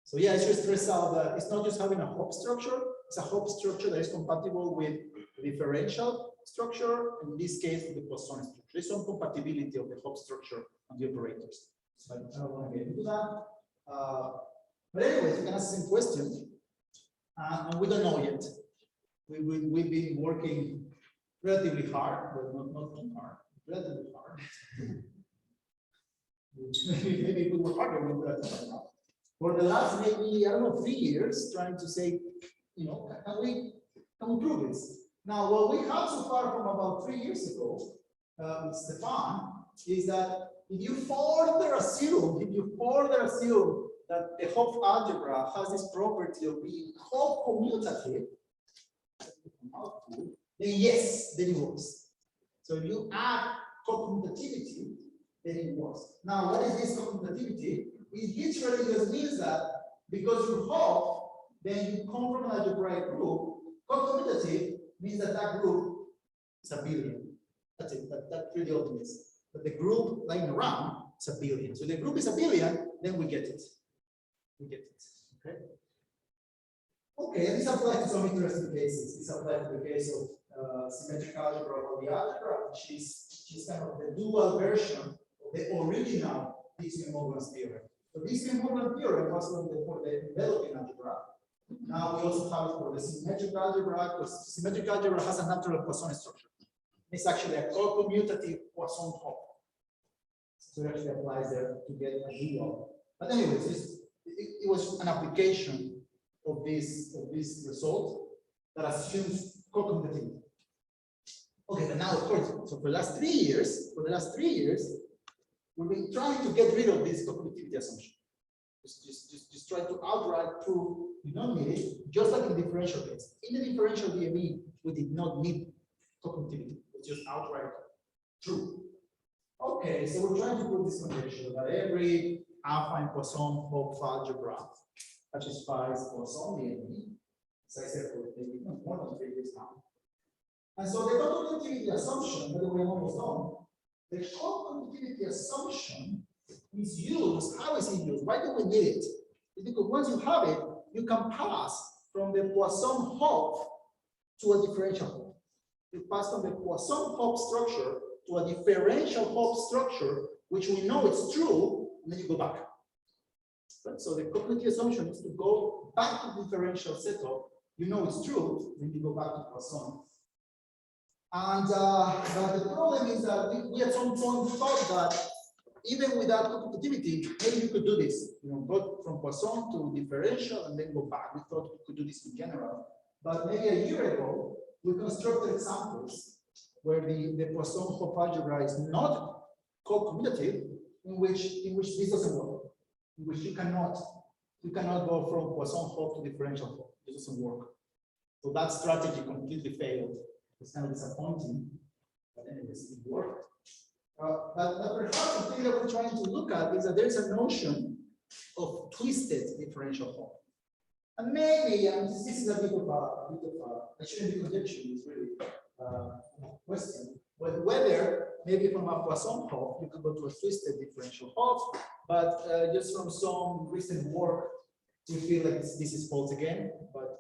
So yeah, I should stress out that it's not just having a Hopf structure, it's a Hopf structure that is compatible with the differential structure, in this case with the Poisson structure. There's some compatibility of the Hopf structure and the operators. So I don't want to get into that. But anyways, you can ask the same question. And we don't know yet. We've been working relatively hard, but not too hard, relatively hard. Maybe if we were harder, we would have done that. For the last maybe, I don't know, 3 years, trying to say, you know, can we prove this? Now, what we have so far from about 3 years ago, with Stefan, is that if you further assume that the Hopf algebra has this property of being co-commutative, then yes, then it works. So if you add co-commutativity, then it works. Now, what is this co-commutativity? It literally just means that because you Hopf, then you come from an algebraic group. Co-commutative means that that group is abelian. That's it. That's pretty obvious. But the group lying around is abelian. So the group is abelian, then we get it. We get it. Okay. Okay, and this applies to some interesting cases. This applies to the case of symmetric algebra or the algebra, which is kind of the dual version of the original Dixon-Morgan theorem. So Dixon-Morgan theorem was for the developing algebra. Now we also have it for the symmetric algebra, because symmetric algebra has a natural Poisson structure. It's actually a co-commutative Poisson Hopf. So it actually applies there to get a dual. But anyways, it was an application of this result that assumes co-commutativity. Okay, but now of course, so for the last 3 years, we've been trying to get rid of this co-commutativity assumption. Just try to outright prove you don't need it, just like in the differential case. In the differential DME, we did not need co-commutativity, it's just outright true. Okay, so we're trying to prove this conjecture that every alpha and Poisson-Hopf algebra satisfies Poisson DME. As I said, for maybe more than 3 years now. And so the co-commutativity assumption, by the way, I'm almost done. The co-commutativity assumption is used. How is it used? Why do we need it? It's because once you have it, you can pass from the Poisson-Hopf to a differential Hopf. You pass from the Poisson-Hopf structure to a differential Hopf structure, which we know it's true, and then you go back. Right? So the co-commutativity assumption is to go back to the differential setup. You know it's true, then you go back to Poisson. And but the problem is that we at some point thought that even without co-commutativity, maybe you could do this. You know, go from Poisson to differential and then go back. We thought we could do this in general. But maybe a year ago, we constructed examples where the Poisson-Hopf algebra is not co-commutative, in which this doesn't work, in which you cannot go from Poisson-Hopf to differential Hopf. It doesn't work. So that strategy completely failed. It's kind of disappointing, but anyways, it worked. But perhaps the thing that we're trying to look at is that there's a notion of twisted differential Hopf. And maybe, this is a bit of I shouldn't be conjecture, it's really a question, but whether maybe from a Poisson-Hopf you can go to a twisted differential Hopf, but just from some recent work, we feel like this is false again, but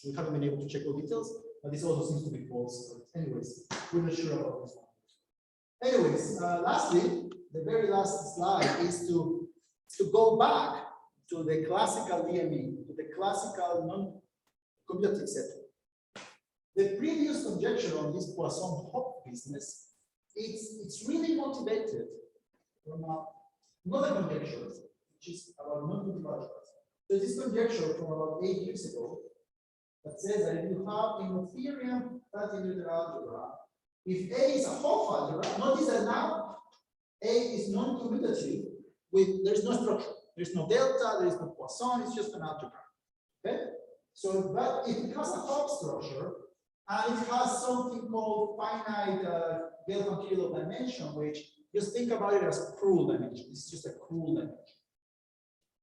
we haven't been able to check all details, but this also seems to be false. But anyways, we're not sure about this one. Anyways, lastly, the very last slide is to go back to the classical DME, to the classical non-commutative set. The previous conjecture on this Poisson-Hopf business, it's really motivated from another conjecture, which is about non-commutative algebras. So this conjecture from about 8 years ago that says that if you have a Noetherian multinuclear algebra, if A is a Hopf algebra, notice that now A is non-commutative there's no structure. There's no delta, there's no Poisson, it's just an algebra. Okay? So, but if it has a Hopf structure and it has something called finite Gell-van dimension, which just think about it as cruel dimension. It's just a cruel dimension.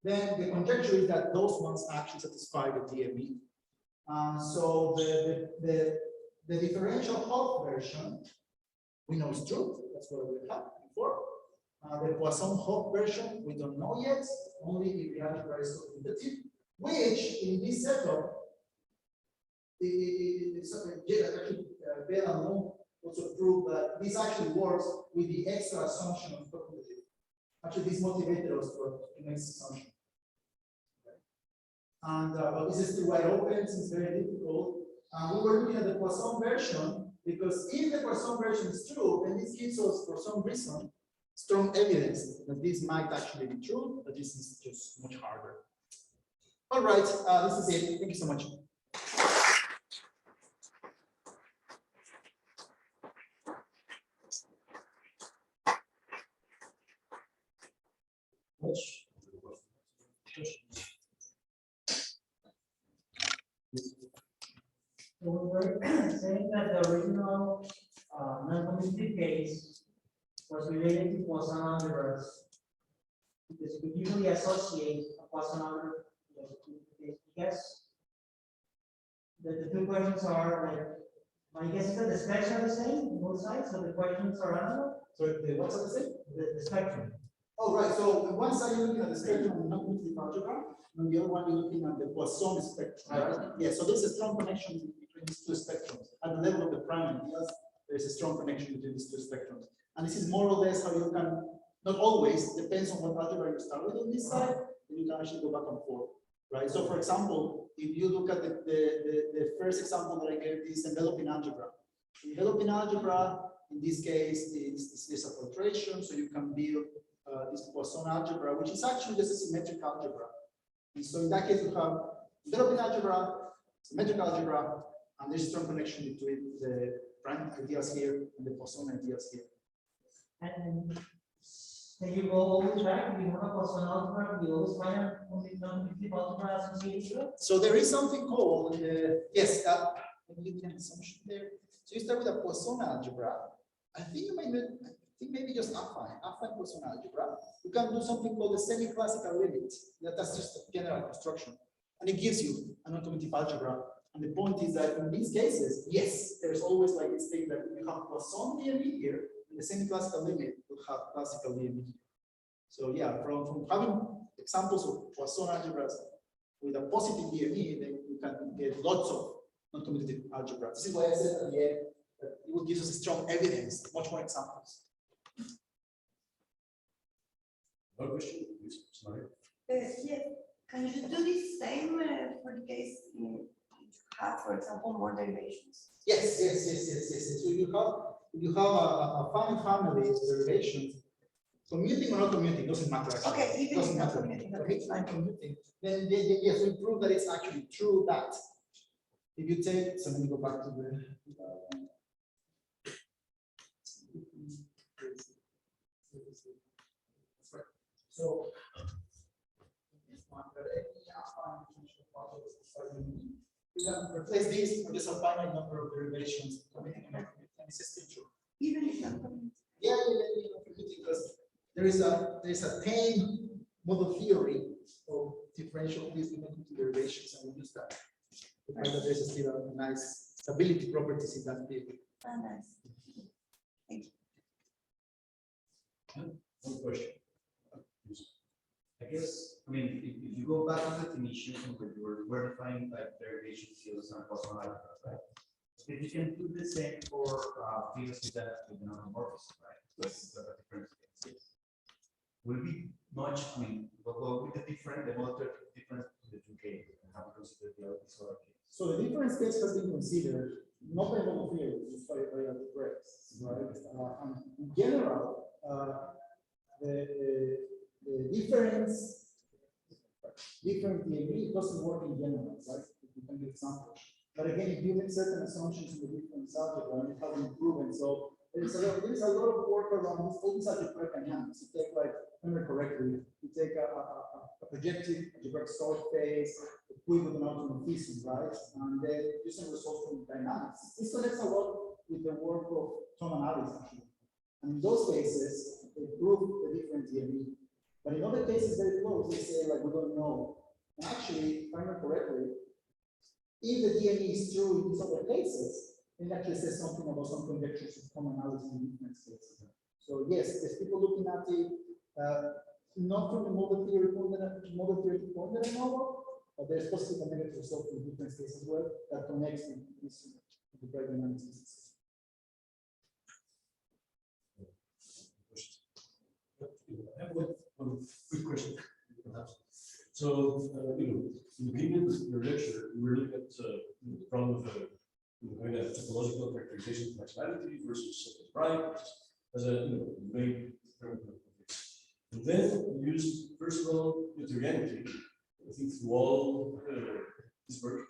Then the conjecture is that those ones actually satisfy the DME. So the differential Hopf version, we know is true. That's what we had before. The Poisson-Hopf version, we don't know yet, only if the algebra is commutative, which in this setup, Bell and León also proved that this actually works with the extra assumption of commutative. Actually, this motivated us to make this assumption. And but this is still wide open, it's very difficult. We were looking at the Poisson version because if the Poisson version is true, then this gives us, for some reason, strong evidence that this might actually be true, but this is just much harder. All right, this is it. Thank you so much. So we were saying that the original non-commutative case was related to Poisson algebras because we usually associate a Poisson algebra with a commutative case. I guess the two questions are like, my guess is that the specs are the same on both sides, so the questions are analog. So what's the same? The spectrum. Oh, right. So on one side you're looking at the spectrum of non-commutative algebra, and the other one you're looking at the Poisson spectrum. Right? Yeah. So there's a strong connection between these two spectrums. At the level of the prime ideas, there's a strong connection between these two spectrums. And this is more or less how you can, not always, depends on what algebra you start with on this side, and you can actually go back and forth. Right. So for example, if you look at the first example that I gave, this enveloping algebra. Enveloping algebra, In this case, it's a filtration, so you can build this Poisson algebra, which is actually just a symmetric algebra. And so in that case, you have developing algebra, symmetric algebra, and there's a strong connection between the prime ideas here and the Poisson ideas here. And can you go always back? You have a Poisson algebra, you always find a non-competitive algebra associated to it? So there is something called, yes, maybe an assumption there. So you start with a Poisson algebra. I think maybe just affine Poisson algebra. You can do something called the semi-classical limit. That's just a general construction. And it gives you a non-commutative algebra. And the point is that in these cases, yes, there's always like this thing that you have Poisson DME here, and the semi-classical limit will have classical DME. So yeah, from having examples of Poisson algebras with a positive DME, then you can get lots of non-commutative algebra. This is why I said at the end that it will give us strong evidence, much more examples. One question, please, sorry. Yes, can you do the same for the case you have, for example, more derivations? Yes. So you have a finite family of derivations, commuting or not commuting, doesn't matter actually. Okay, even Doesn't if not matter. commuting, okay, fine. Commuting, then yes, we prove that it's actually true that if you take, so let me go back to the so you can replace these with a finite number of derivations commuting and not commuting, and it's still true. Even if not commuting. Yeah, because there is a tame model theory of differential these derivations, and we use that to find that there's still a nice stability properties in that theory. Ah, nice. Thank you. One question. I guess, I mean, if you go back to the definition where you were defining like derivation fields and Poisson algebra, right? If you can do the same for fields with an homomorphism, right? With the different fields. Will be much, I mean, what will be the molecular difference between the two cases and how we consider the other case? So the difference case has been considered not by model theory, just by the breaks, right? And in general, the different DME doesn't work in general, right? You can give examples. But again, if you make certain assumptions in the difference algebra, you have improvement. So there's a lot of work around this, all these algebraic dynamics. You take, like, remember correctly, you take a projective algebraic storage space, equipped with an automorphism, right? And then using results from dynamics. This connects a lot with the work of Tom and Alice, actually. And in those cases, they prove the different DME. But in other cases, very close, they say, like, we don't know. And actually, if I remember correctly, if the DME is true in these other cases, it actually says something about some conjectures of commonality in different cases. So yes, there's people looking at it, not from the model theory point that I know of, but there's positive and negative results in different cases as well that connects with this the great dynamics. I have one quick question, perhaps. So, in the beginning of your lecture, we were looking at the problem of going at topological characterization of maximality versus prime as a main term. And then we used, first of all, notoriety, I think, through all this work.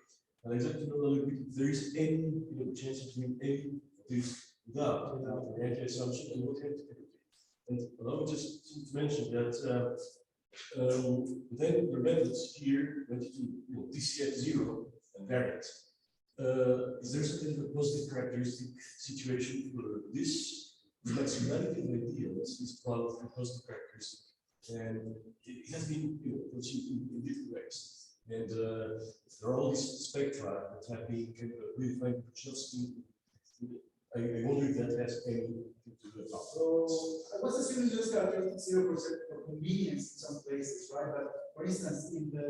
And I'd like to know a little bit if there is any change between any of these without the assumption and what kind of technology. And allow me just to mention that then the methods here went to DCF0 and variance. Is there some kind of a positive characteristic situation for this? The maximality of ideals is called a positive characteristic, and it has been conceived in different ways. And there are all these spectra that have been kind of redefined just in. I wonder if that has anything to do with it. So I was assuming just 0% for convenience in some places, right? But for instance, in the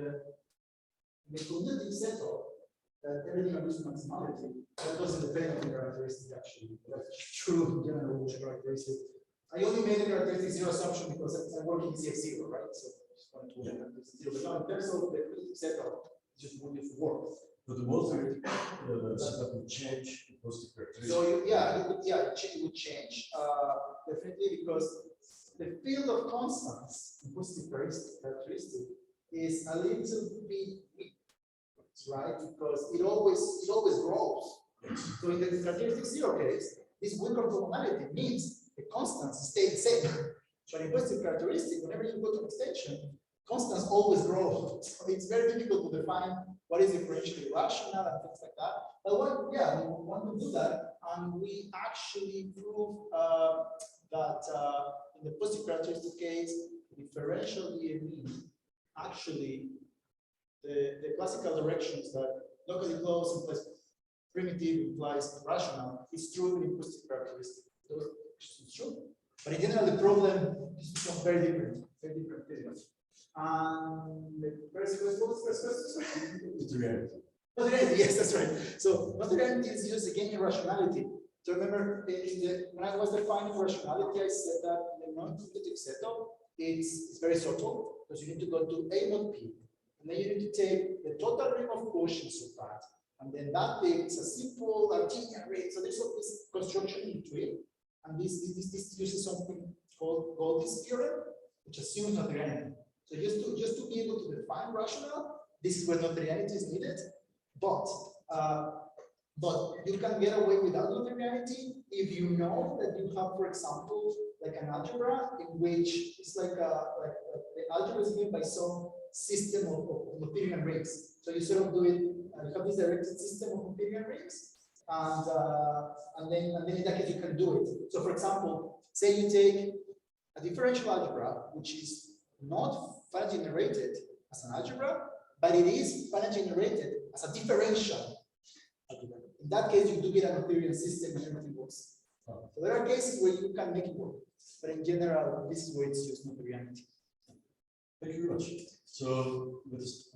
cognitive setup, everything agrees to maximality. That doesn't depend on the characteristic actually. That's true in general characteristic. I only made the characteristic zero assumption because I'm working in CF0, right? So I just wanted to zero. But no, in terms of the cognitive setup, just wanted to work. But the model setup will change positive characteristic. So it would change, definitely, because the field of constants in positive characteristic is a little bit weak, right? Because it always grows. So in the characteristic zero case, this weak orthogonality means the constants stay the same. But in positive characteristic, whenever you go to an extension, constants always grow. So it's very difficult to define what is differentially rational and things like that. But we want to do that, and we actually prove that in the positive characteristic case, differential DME actually the classical directions that locally close implies primitive implies rational is true in positive characteristic. It's true. But in general, the problem is very different physics. And the first question. Materiality. Materiality, yes, that's right. So materiality is used again in rationality. So remember, when I was defining rationality, I said that in the non-commutative setup, it's very subtle because you need to go to A mod P, and then you need to take the total ring of quotients of that, and then that takes a simple Artinian ring. So there's all this construction into it, and this uses something called Goldie's theorem, which assumes materiality. So just to be able to define rational, this is where materiality is needed, but you can get away without materiality if you know that you have, for example, like an algebra in which it's like the algebra is given by some system of Noetherian rings. So you sort of do it, you have this directed system of Noetherian rings, and then in that case you can do it. So for example, say you take a differential algebra, which is not finite generated as an algebra, but it is finite generated as a differential algebra. In that case, you do get a Noetherian system and everything works. So there are cases where you can make it work, but in general, this is where it's used materiality. Thank you very much. So, with this,